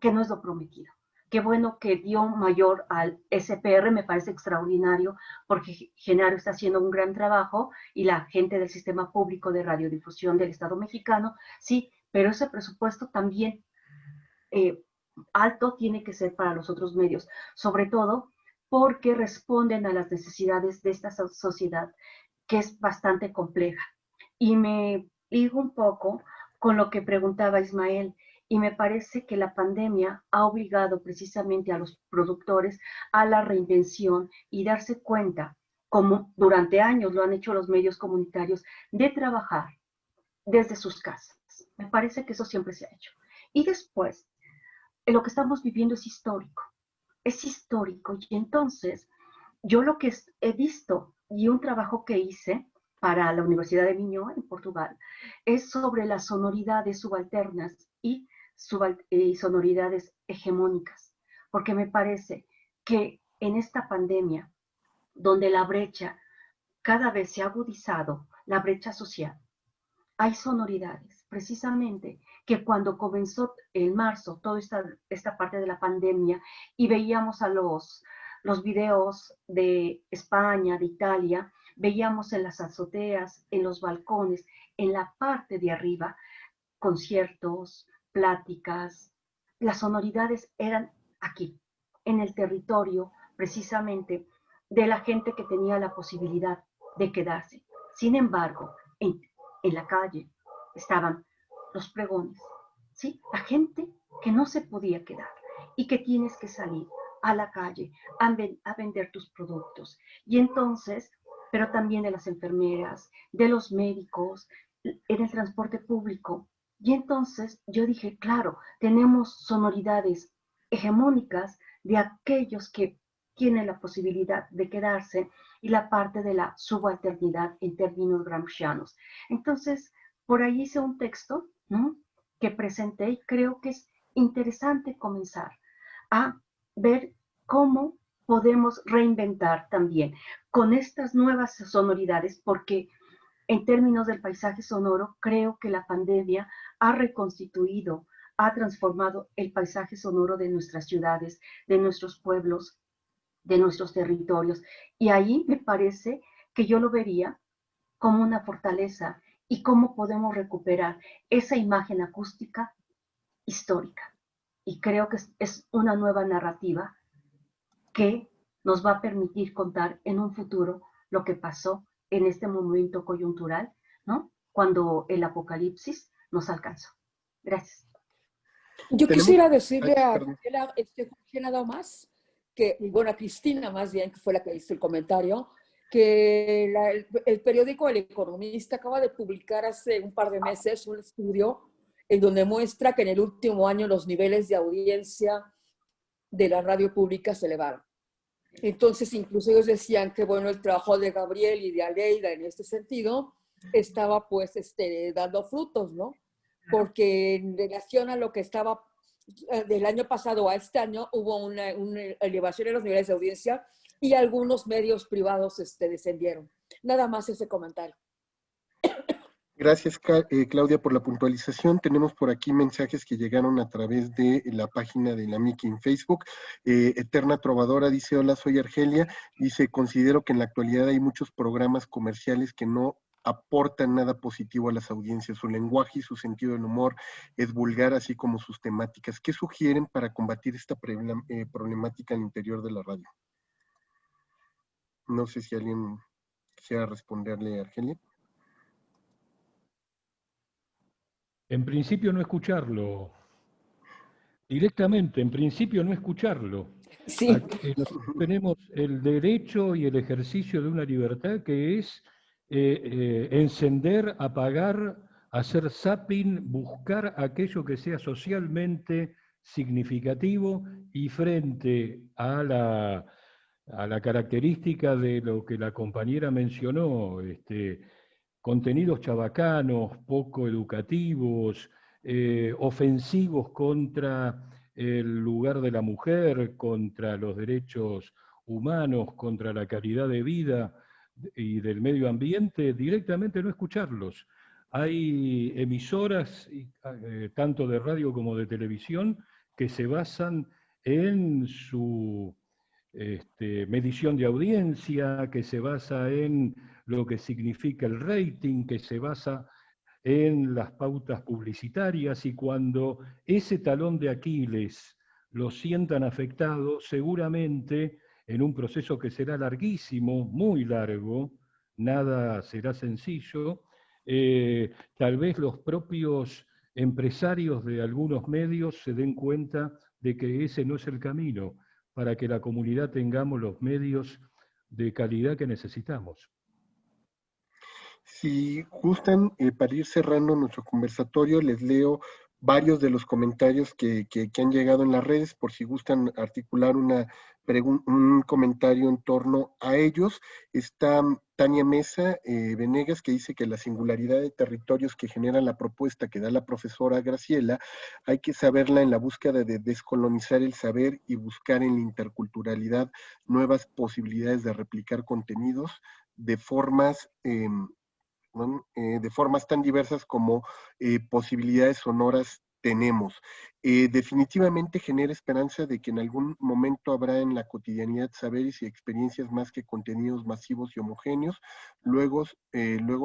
no es lo prometido. Qué bueno que dio mayor al SPR, me parece extraordinario, porque Genaro está haciendo un gran trabajo y la gente del Sistema Público de Radiodifusión del Estado mexicano, sí, pero ese presupuesto también alto tiene que ser para los otros medios, sobre todo porque responden a las necesidades de esta sociedad, que es bastante compleja. Y me ligo un poco con lo que preguntaba Ismael, y me parece que la pandemia ha obligado precisamente a los productores a la reinvención y darse cuenta, como durante años lo han hecho los medios comunitarios, de trabajar desde sus casas. Me parece que eso siempre se ha hecho. Y después, lo que estamos viviendo es histórico. Es histórico. Y entonces, yo lo que he visto y un trabajo que hice para la Universidad de Minho en Portugal es sobre las sonoridades subalternas y sonoridades hegemónicas, porque me parece que en esta pandemia, donde la brecha cada vez se ha agudizado, la brecha social, hay sonoridades, precisamente, que cuando comenzó en marzo toda esta parte de la pandemia y veíamos a los videos de España, de Italia, veíamos en las azoteas, en los balcones, en la parte de arriba, conciertos, pláticas, las sonoridades eran aquí, en el territorio, precisamente, de la gente que tenía la posibilidad de quedarse. Sin embargo, en la calle estaban los pregones, ¿sí? La gente que no se podía quedar y que tienes que salir a la calle a vender tus productos. Y entonces, pero también de las enfermeras, de los médicos, en el transporte público. Y entonces yo dije, claro, tenemos sonoridades hegemónicas de aquellos que tienen la posibilidad de quedarse y la parte de la subalternidad en términos gramscianos. Entonces, por ahí hice un texto, ¿no?, que presenté, y creo que es interesante comenzar a ver cómo podemos reinventar también con estas nuevas sonoridades, porque en términos del paisaje sonoro, creo que la pandemia ha reconstituido, ha transformado el paisaje sonoro de nuestras ciudades, de nuestros pueblos, de nuestros territorios. Y ahí me parece que yo lo vería como una fortaleza y cómo podemos recuperar esa imagen acústica histórica. Y creo que es una nueva narrativa que nos va a permitir contar en un futuro lo que pasó en este momento coyuntural, ¿no?, cuando el apocalipsis nos alcanzó. Gracias. Yo quisiera decirle a Jorge nada más, que, y bueno, a Cristina más bien, que fue la que hizo el comentario, que el periódico El Economista acaba de publicar hace un par de meses un estudio en donde muestra que en el último año los niveles de audiencia de la radio pública se elevaron. Entonces, incluso ellos decían que, bueno, el trabajo de Gabriel y de Aleida en este sentido estaba, pues, dando frutos, ¿no? Porque en relación a lo que estaba del año pasado a este año, hubo una elevación en los niveles de audiencia y algunos medios privados descendieron. Nada más ese comentario. Gracias, Claudia, por la puntualización. Tenemos por aquí mensajes que llegaron a través de la página de la Miki en Facebook. Eterna Trovadora dice, hola, soy Argelia. Dice, considero que en la actualidad hay muchos programas comerciales que no aportan nada positivo a las audiencias. Su lenguaje y su sentido del humor es vulgar, así como sus temáticas. ¿Qué sugieren para combatir esta problemática al interior de la radio? No sé si alguien quisiera responderle a Argelia. En principio no escucharlo. Directamente, en principio no escucharlo. Sí. Nosotros tenemos el derecho y el ejercicio de una libertad que es encender, apagar, hacer zapping, buscar aquello que sea socialmente significativo y frente a la característica de lo que la compañera mencionó, contenidos chabacanos, poco educativos, ofensivos contra el lugar de la mujer, contra los derechos humanos, contra la calidad de vida y del medio ambiente, directamente no escucharlos. Hay emisoras, tanto de radio como de televisión, que se basan en su medición de audiencia, que se basa en lo que significa el rating, que se basa en las pautas publicitarias, y cuando ese talón de Aquiles lo sientan afectado, seguramente en un proceso que será larguísimo, muy largo, nada será sencillo, tal vez los propios empresarios de algunos medios se den cuenta de que ese no es el camino para que la comunidad tengamos los medios de calidad que necesitamos. Si gustan, para ir cerrando nuestro conversatorio, les leo varios de los comentarios que han llegado en las redes, por si gustan articular un comentario en torno a ellos. Está Tania Mesa Venegas, que dice que la singularidad de territorios que genera la propuesta que da la profesora Graciela, hay que saberla en la búsqueda de descolonizar el saber y buscar en la interculturalidad nuevas posibilidades de replicar contenidos de formas tan diversas como posibilidades sonoras tenemos. Definitivamente genera esperanza de que en algún momento habrá en la cotidianidad saberes y experiencias más que contenidos masivos y homogéneos. Luego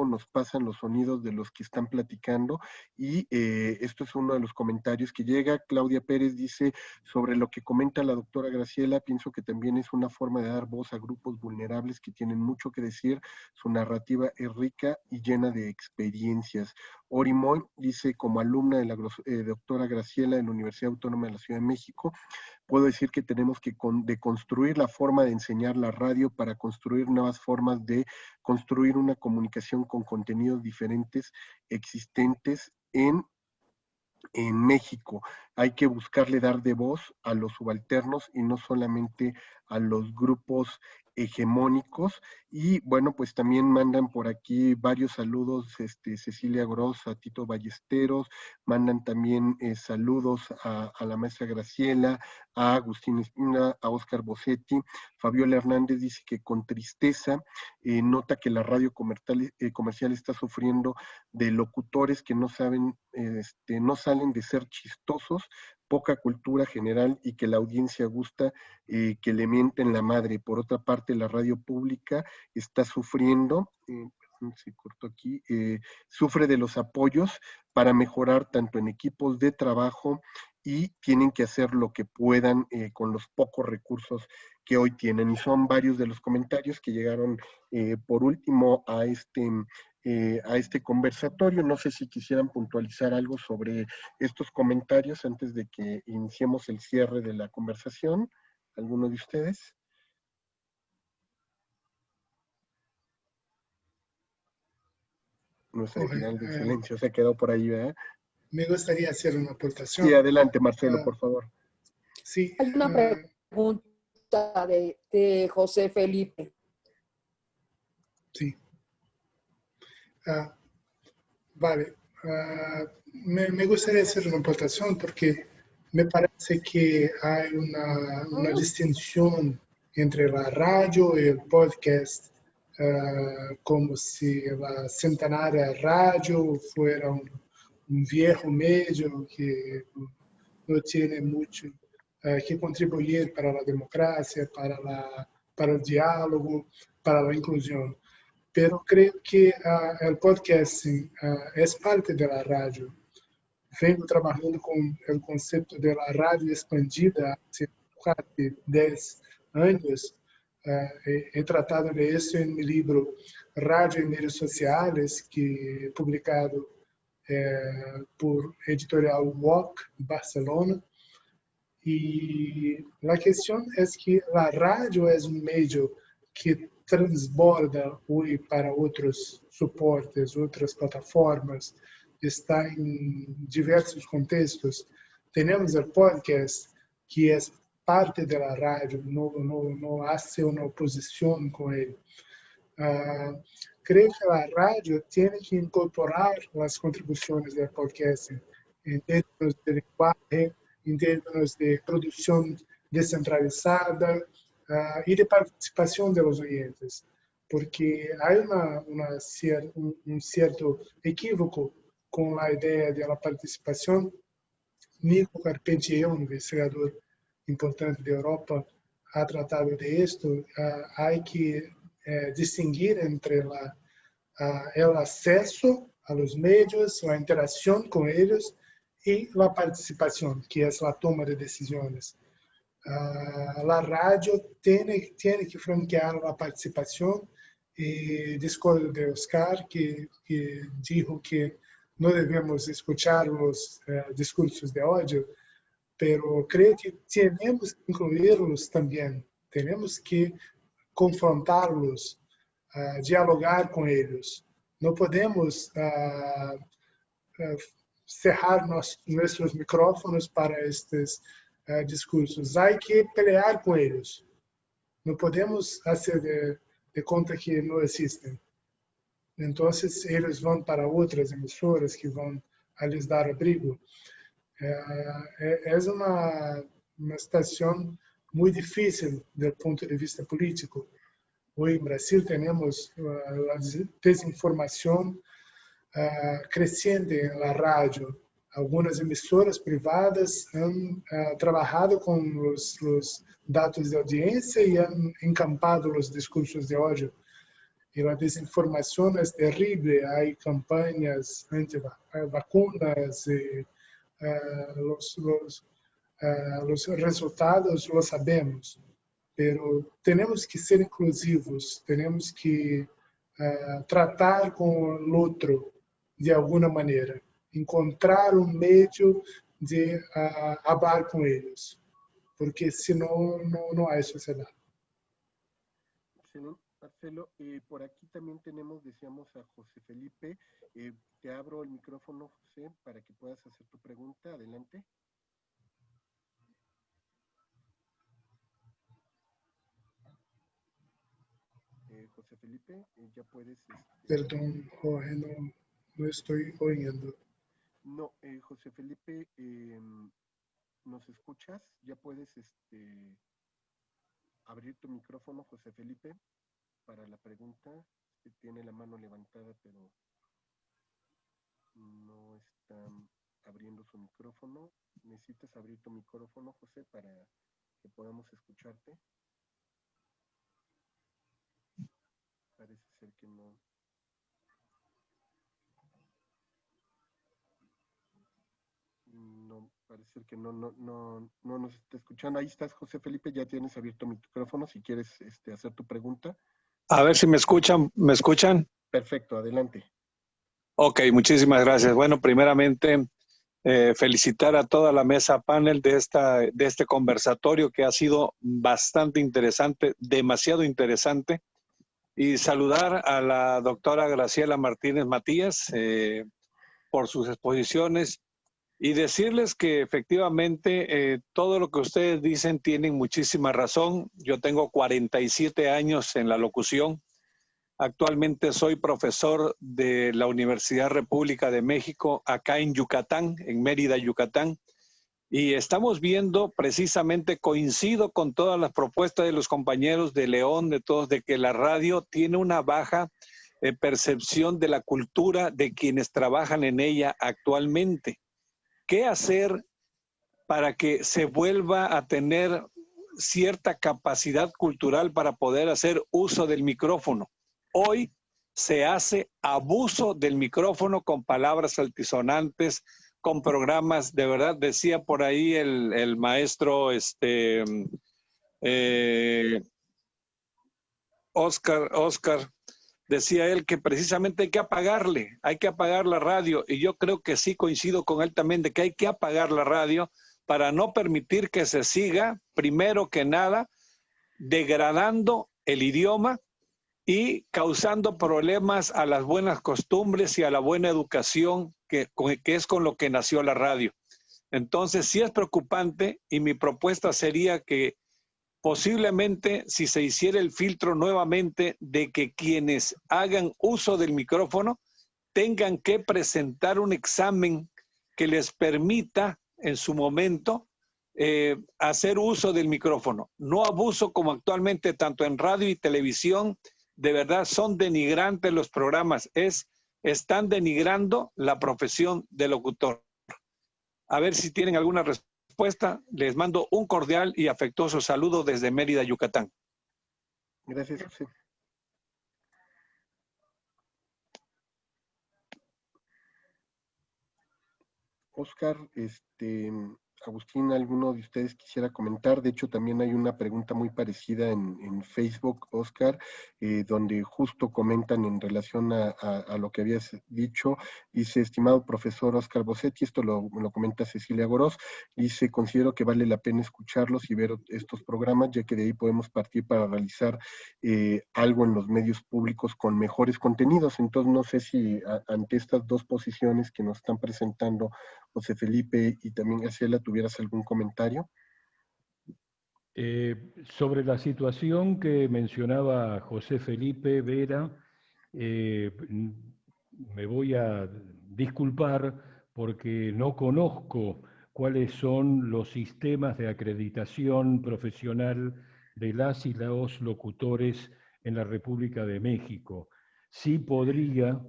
nos pasan los sonidos de los que están platicando, y esto es uno de los comentarios que llega. Claudia Pérez dice, sobre lo que comenta la doctora Graciela, pienso que también es una forma de dar voz a grupos vulnerables que tienen mucho que decir. Su narrativa es rica y llena de experiencias. Ori Moy dice, como alumna de la doctora Graciela de la Universidad Autónoma de la Ciudad de México, puedo decir que tenemos que deconstruir la forma de enseñar la radio para construir nuevas formas de construir una comunicación con contenidos diferentes existentes en México. Hay que buscarle dar de voz a los subalternos y no solamente a los grupos hegemónicos. Y bueno, pues también mandan por aquí varios saludos, Cecilia Gross, a Tito Ballesteros, mandan también saludos a la maestra Graciela, a Agustín Espina, a Óscar Bossetti. Fabiola Hernández dice que con tristeza nota que la radio comercial está sufriendo de locutores que no saben, no salen de ser chistosos, poca cultura general, y que la audiencia gusta que le mienten la madre. Por otra parte, la radio pública está sufriendo, se cortó aquí, sufre de los apoyos para mejorar tanto en equipos de trabajo, y tienen que hacer lo que puedan con los pocos recursos que hoy tienen. Y son varios de los comentarios que llegaron por último a este conversatorio. No sé si quisieran puntualizar algo sobre estos comentarios antes de que iniciemos el cierre de la conversación. ¿Alguno de ustedes? Nuestra final de silencio se quedó por ahí, ¿verdad? Me gustaría hacer una aportación. Sí, adelante, Marcelo, por favor. Sí. Hay una pregunta de José Felipe. Sí. Vale. Me gustaría hacer una aportación porque me parece que hay una distinción entre la radio y el podcast, como si la centenaria radio fuera un viejo medio que no tiene mucho que contribuir para la democracia, para el diálogo, para la inclusión. Pero creo que el podcasting es parte de la radio. Vengo trabajando con el concepto de la radio expandida hace casi 10 años. He tratado de eso en mi libro Radio y Medios Sociales, que he publicado por editorial WOC, Barcelona. Y la cuestión es que la radio es un medio que transborda hoy para otros soportes, otras plataformas, está en diversos contextos. Tenemos el podcast, que es parte de la radio, no hace una oposición con él. Creo que la radio tiene que incorporar las contribuciones del podcast en términos de lenguaje, en términos de producción descentralizada y de participación de los oyentes, porque hay un cierto equívoco con la idea de la participación. Nico Carpentier, un investigador importante de Europa, ha tratado de esto. Hay que distinguir entre el acceso a los medios, la interacción con ellos y la participación, que es la toma de decisiones. La radio tiene que franquear la participación y discordo de Oscar, que dijo que no debemos escuchar los discursos de odio, pero creo que tenemos que incluirlos también, tenemos que confrontarlos, dialogar con ellos. No podemos cerrar nuestros micrófonos para estos discursos. Hay que pelear con ellos. No podemos hacer de cuenta que no existen. Entonces, ellos van para otras emisoras que van a les dar abrigo. Es una situación muy difícil desde el punto de vista político. Hoy en Brasil tenemos la desinformación creciente en la radio. Algunas emisoras privadas han trabajado con los datos de audiencia y han encampado los discursos de odio. Y la desinformación es terrible. Hay campañas anti-vacunas. Los resultados los sabemos. Pero tenemos que ser inclusivos. Tenemos que tratar con el otro de alguna manera. Encontrar un medio de hablar con ellos. Porque si no, no hay sociedad. Excelente, Marcelo. Por aquí también tenemos, decíamos, a José Felipe. Te abro el micrófono, José, para que puedas hacer tu pregunta. Adelante. José Felipe, ya puedes... Perdón, Jorge, no estoy oyendo. No, José Felipe, ¿nos escuchas? Ya puedes abrir tu micrófono, José Felipe, para la pregunta. Tiene la mano levantada, pero no está abriendo su micrófono. Necesitas abrir tu micrófono, José, para que podamos escucharte. Parece ser que no. No, parece ser que no nos está escuchando. Ahí estás, José Felipe, ya tienes abierto mi micrófono si quieres hacer tu pregunta. A ver si me escuchan. ¿Me escuchan? Perfecto, adelante. Ok, muchísimas gracias. Bueno, primeramente, felicitar a toda la mesa panel de este conversatorio que ha sido bastante interesante, demasiado interesante. Y saludar a la doctora Graciela Martínez Matías por sus exposiciones y decirles que efectivamente todo lo que ustedes dicen tienen muchísima razón. Yo tengo 47 años en la locución. Actualmente soy profesor de la Universidad República de México acá en Yucatán, en Mérida, Yucatán. Y estamos viendo, precisamente coincido con todas las propuestas de los compañeros de León, de todos, de que la radio tiene una baja percepción de la cultura de quienes trabajan en ella actualmente. ¿Qué hacer para que se vuelva a tener cierta capacidad cultural para poder hacer uso del micrófono? Hoy se hace abuso del micrófono con palabras altisonantes, con programas, de verdad, decía por ahí el maestro Oscar, decía él que precisamente hay que apagar la radio, y yo creo que sí coincido con él también de que hay que apagar la radio para no permitir que se siga, primero que nada, degradando el idioma y causando problemas a las buenas costumbres y a la buena educación que es con lo que nació la radio. Entonces sí es preocupante, y mi propuesta sería que posiblemente si se hiciera el filtro nuevamente de que quienes hagan uso del micrófono tengan que presentar un examen que les permita en su momento hacer uso del micrófono. No abuso como actualmente tanto en radio y televisión. De verdad son denigrantes los programas. Están denigrando la profesión de locutor. A ver si tienen alguna respuesta. Les mando un cordial y afectuoso saludo desde Mérida, Yucatán. Gracias, José. Oscar, Agustín, ¿alguno de ustedes quisiera comentar? De hecho, también hay una pregunta muy parecida en Facebook, Oscar, donde justo comentan en relación a lo que habías dicho. Dice, estimado profesor Oscar Bossetti, esto me lo comenta Cecilia Gorós, dice, considero que vale la pena escucharlos y ver estos programas, ya que de ahí podemos partir para realizar algo en los medios públicos con mejores contenidos. Entonces, no sé si ante estas dos posiciones que nos están presentando José Felipe y también Graciela, ¿tuvieras algún comentario? Sobre la situación que mencionaba José Felipe Vera, me voy a disculpar porque no conozco cuáles son los sistemas de acreditación profesional de las y los locutores en la República de México. Sí podría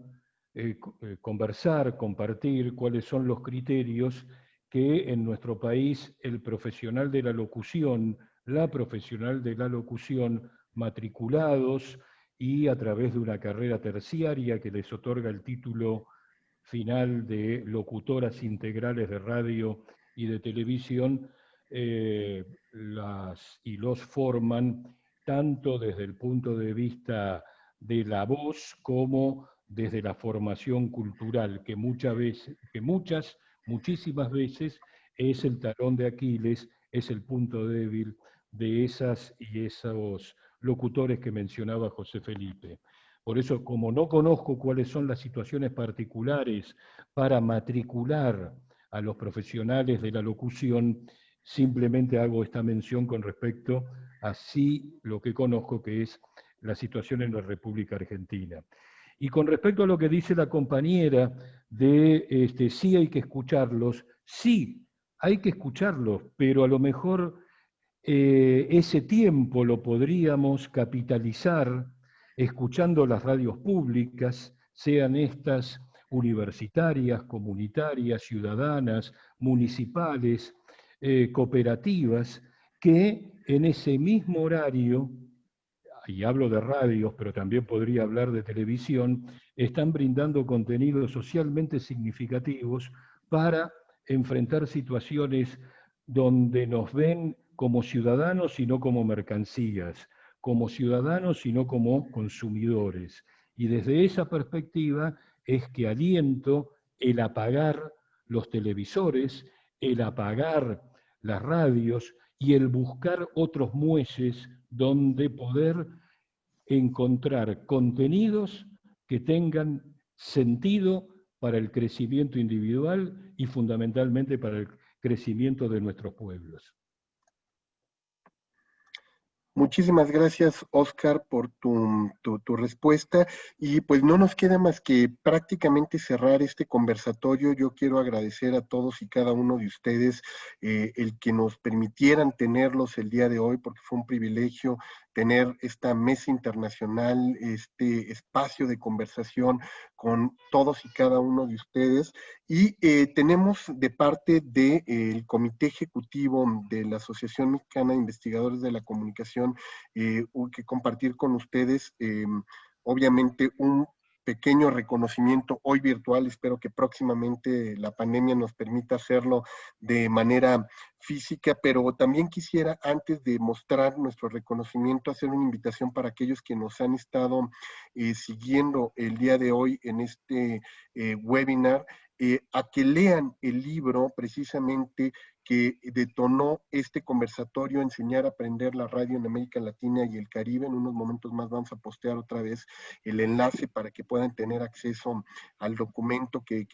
conversar, compartir cuáles son los criterios que en nuestro país el profesional de la locución, la profesional de la locución, matriculados y a través de una carrera terciaria que les otorga el título final de locutoras integrales de radio y de televisión, los forman tanto desde el punto de vista de la voz como desde la formación cultural, que muchísimas veces es el talón de Aquiles, es el punto débil de esas y esos locutores que mencionaba José Felipe. Por eso, como no conozco cuáles son las situaciones particulares para matricular a los profesionales de la locución, simplemente hago esta mención con respecto a sí lo que conozco, que es la situación en la República Argentina. Y con respecto a lo que dice la compañera de sí hay que escucharlos, sí, hay que escucharlos, pero a lo mejor ese tiempo lo podríamos capitalizar escuchando las radios públicas, sean estas universitarias, comunitarias, ciudadanas, municipales, cooperativas, que en ese mismo horario, y hablo de radios, pero también podría hablar de televisión, están brindando contenidos socialmente significativos para enfrentar situaciones donde nos ven como ciudadanos y no como mercancías, como ciudadanos y no como consumidores. Y desde esa perspectiva es que aliento el apagar los televisores, el apagar las radios y el buscar otros muelles donde poder encontrar contenidos que tengan sentido para el crecimiento individual y fundamentalmente para el crecimiento de nuestros pueblos. Muchísimas gracias, Oscar, por tu respuesta. Y pues no nos queda más que prácticamente cerrar este conversatorio. Yo quiero agradecer a todos y cada uno de ustedes el que nos permitieran tenerlos el día de hoy, porque fue un privilegio tener esta mesa internacional, este espacio de conversación con todos y cada uno de ustedes. Y tenemos de parte del Comité Ejecutivo de la Asociación Mexicana de Investigadores de la Comunicación que compartir con ustedes, obviamente, un pequeño reconocimiento hoy virtual. Espero que próximamente la pandemia nos permita hacerlo de manera física, pero también quisiera, antes de mostrar nuestro reconocimiento, hacer una invitación para aquellos que nos han estado siguiendo el día de hoy en este webinar, a que lean el libro precisamente que detonó este conversatorio, Enseñar a Aprender la Radio en América Latina y el Caribe. En unos momentos más vamos a postear otra vez el enlace para que puedan tener acceso al documento que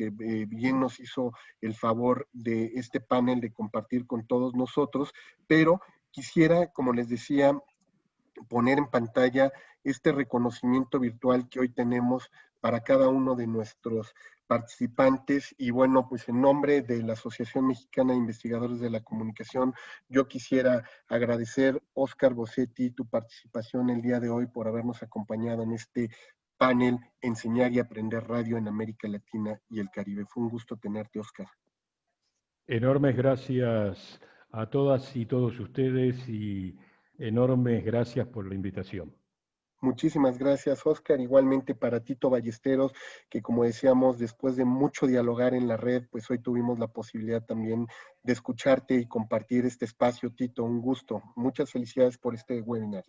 bien nos hizo el favor de este panel de compartir con todos nosotros, pero quisiera, como les decía, poner en pantalla este reconocimiento virtual que hoy tenemos para cada uno de nuestros participantes. Y bueno, pues en nombre de la Asociación Mexicana de Investigadores de la Comunicación, yo quisiera agradecer, Óscar Bossetti, tu participación el día de hoy por habernos acompañado en este panel Enseñar y Aprender Radio en América Latina y el Caribe. Fue un gusto tenerte, Óscar. Enormes gracias a todas y todos ustedes y enormes gracias por la invitación. Muchísimas gracias, Óscar. Igualmente para Tito Ballesteros, que como decíamos, después de mucho dialogar en la red, pues hoy tuvimos la posibilidad también de escucharte y compartir este espacio. Tito, un gusto. Muchas felicidades por este webinar.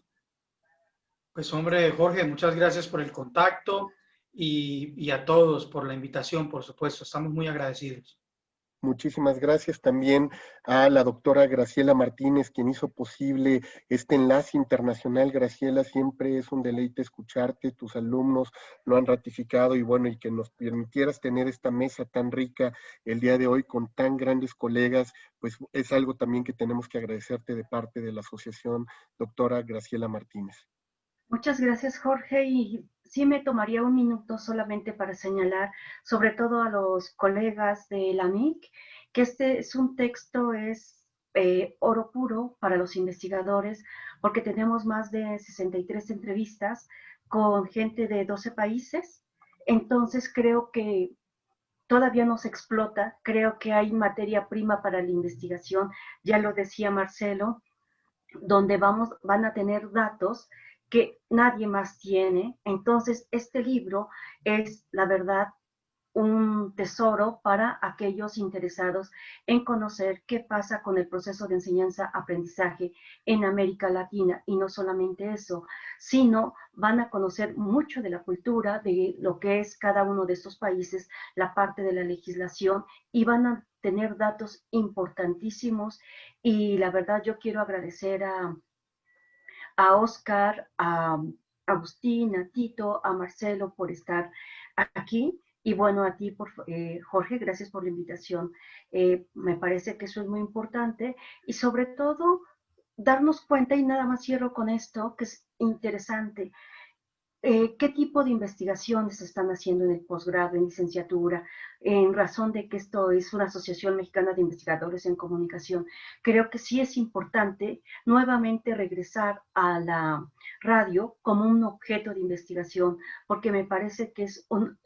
Pues hombre, Jorge, muchas gracias por el contacto y a todos por la invitación, por supuesto. Estamos muy agradecidos. Muchísimas gracias también a la doctora Graciela Martínez, quien hizo posible este enlace internacional. Graciela, siempre es un deleite escucharte, tus alumnos lo han ratificado y bueno, y que nos permitieras tener esta mesa tan rica el día de hoy con tan grandes colegas, pues es algo también que tenemos que agradecerte de parte de la asociación, doctora Graciela Martínez. Muchas gracias, Jorge, y sí me tomaría un minuto solamente para señalar, sobre todo a los colegas de la MIC, que este es un texto, es oro puro para los investigadores, porque tenemos más de 63 entrevistas con gente de 12 países, entonces creo que todavía no se explota, creo que hay materia prima para la investigación, ya lo decía Marcelo, donde van a tener datos que nadie más tiene. Entonces, este libro es, la verdad, un tesoro para aquellos interesados en conocer qué pasa con el proceso de enseñanza-aprendizaje en América Latina. Y no solamente eso, sino van a conocer mucho de la cultura, de lo que es cada uno de estos países, la parte de la legislación, y van a tener datos importantísimos. Y la verdad, yo quiero agradecer a Óscar, a Agustín, a Tito, a Marcelo por estar aquí. Y bueno, a ti, Jorge, gracias por la invitación. Me parece que eso es muy importante y sobre todo darnos cuenta, y nada más cierro con esto, que es interesante. ¿Qué tipo de investigaciones se están haciendo en el posgrado, en licenciatura, en razón de que esto es una Asociación Mexicana de Investigadores en Comunicación? Creo que sí es importante nuevamente regresar a la radio como un objeto de investigación, porque me parece que es un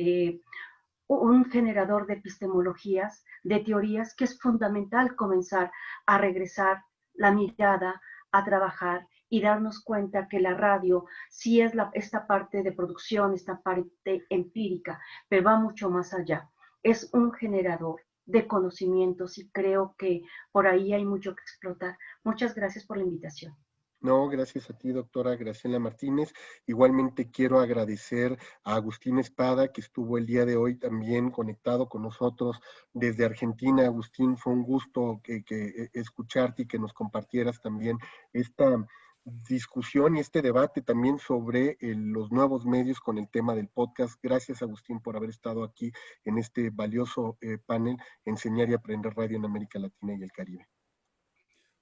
generador de epistemologías, de teorías, que es fundamental comenzar a regresar la mirada, a trabajar y darnos cuenta que la radio sí es esta parte de producción, esta parte empírica, pero va mucho más allá. Es un generador de conocimientos y creo que por ahí hay mucho que explotar. Muchas gracias por la invitación. No, gracias a ti, doctora Graciela Martínez. Igualmente quiero agradecer a Agustín Espada, que estuvo el día de hoy también conectado con nosotros desde Argentina. Agustín, fue un gusto que escucharte y que nos compartieras también esta discusión y este debate también sobre los nuevos medios con el tema del podcast. Gracias, Agustín, por haber estado aquí en este valioso panel Enseñar y Aprender Radio en América Latina y el Caribe.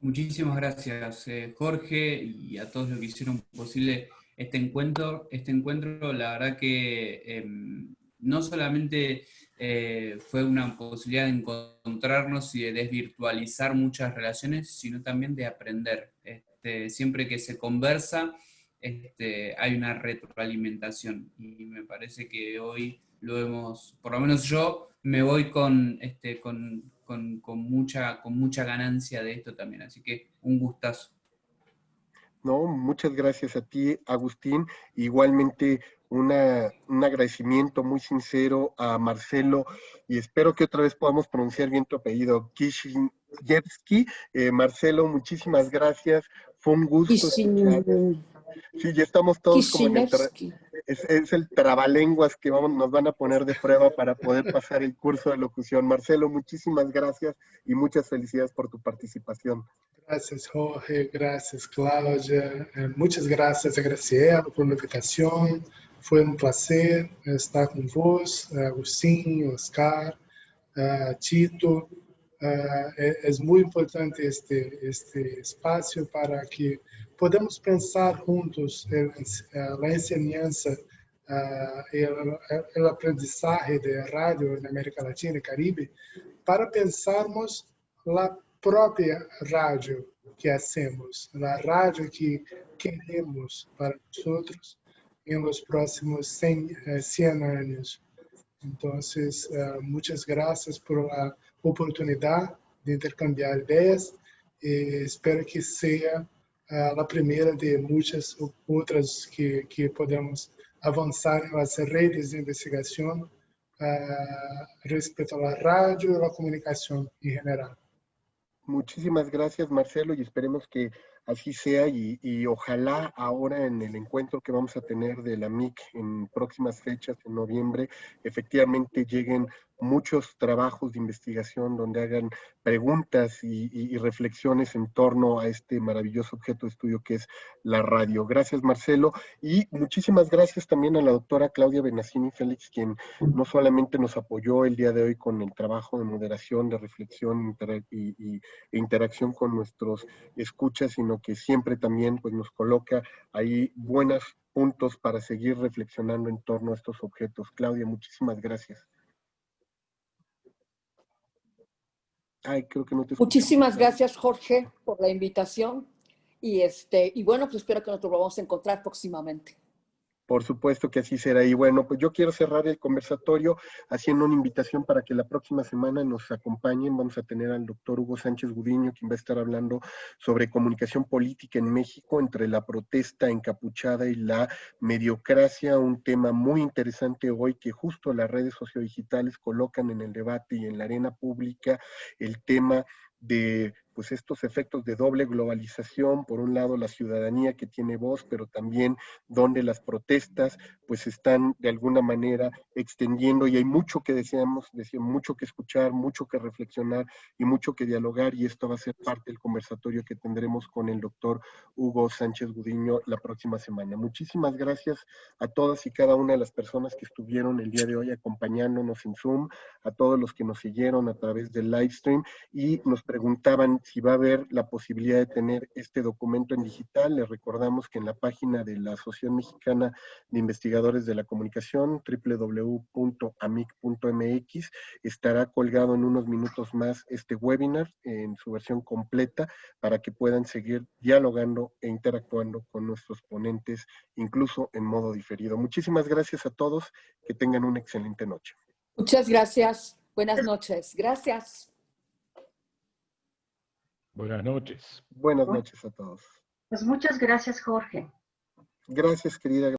Muchísimas gracias, Jorge, y a todos los que hicieron posible este encuentro. La verdad que no solamente fue una posibilidad de encontrarnos y de desvirtualizar muchas relaciones, sino también de aprender. Siempre que se conversa, hay una retroalimentación, y me parece que hoy lo hemos, por lo menos yo, me voy con mucha ganancia de esto también, así que un gustazo. No, muchas gracias a ti, Agustín. Igualmente un agradecimiento muy sincero a Marcelo, y espero que otra vez podamos pronunciar bien tu apellido, Kishinevsky. Marcelo, muchísimas gracias. Fue un gusto escuchar. Sí, ya estamos todos como en el es el trabalenguas que nos van a poner de prueba para poder pasar el curso de locución. Marcelo, muchísimas gracias y muchas felicidades por tu participación. Gracias, Jorge. Gracias, Cláudia. Muchas gracias a Graciela por la invitación. Fue un placer estar con vos, Agustín, Oscar, Tito. Es muy importante este espacio para que podamos pensar juntos la enseñanza el aprendizaje de radio en América Latina y Caribe, para pensarmos la propia radio que hacemos, la radio que queremos para nosotros en los próximos 100 años. Entonces, muchas gracias por la oportunidad de intercambiar ideas. Espero que sea la primera de muchas otras que podemos avanzar en las redes de investigación respecto a la radio y la comunicación en general. Muchísimas gracias, Marcelo, y esperemos que así sea y ojalá ahora en el encuentro que vamos a tener de la MIC en próximas fechas, en noviembre, efectivamente lleguen muchos trabajos de investigación donde hagan preguntas y reflexiones en torno a este maravilloso objeto de estudio que es la radio. Gracias, Marcelo, y muchísimas gracias también a la doctora Claudia Benassini Félix, quien no solamente nos apoyó el día de hoy con el trabajo de moderación, de reflexión e interacción con nuestros escuchas, sino que siempre también pues, nos coloca ahí buenos puntos para seguir reflexionando en torno a estos objetos. Claudia, muchísimas gracias. Ay, creo que no te escucho. Muchísimas gracias, Jorge, por la invitación. Y bueno, pues espero que nos volvamos a encontrar próximamente. Por supuesto que así será. Y bueno, pues yo quiero cerrar el conversatorio haciendo una invitación para que la próxima semana nos acompañen. Vamos a tener al doctor Hugo Sánchez Gudiño, quien va a estar hablando sobre comunicación política en México entre la protesta encapuchada y la mediocracia, un tema muy interesante hoy que justo las redes sociodigitales colocan en el debate y en la arena pública el tema de pues estos efectos de doble globalización, por un lado la ciudadanía que tiene voz, pero también donde las protestas pues están de alguna manera extendiendo y hay mucho que deseamos, mucho que escuchar, mucho que reflexionar y mucho que dialogar, y esto va a ser parte del conversatorio que tendremos con el doctor Hugo Sánchez Gudiño la próxima semana. Muchísimas gracias a todas y cada una de las personas que estuvieron el día de hoy acompañándonos en Zoom, a todos los que nos siguieron a través del live stream y nos preguntaban si va a haber la posibilidad de tener este documento en digital. Les recordamos que en la página de la Asociación Mexicana de Investigadores de la Comunicación, www.amic.mx, estará colgado en unos minutos más este webinar en su versión completa para que puedan seguir dialogando e interactuando con nuestros ponentes, incluso en modo diferido. Muchísimas gracias a todos, que tengan una excelente noche. Muchas gracias. Buenas noches. Gracias. Buenas noches. Buenas noches a todos. Pues muchas gracias, Jorge. Gracias, querida.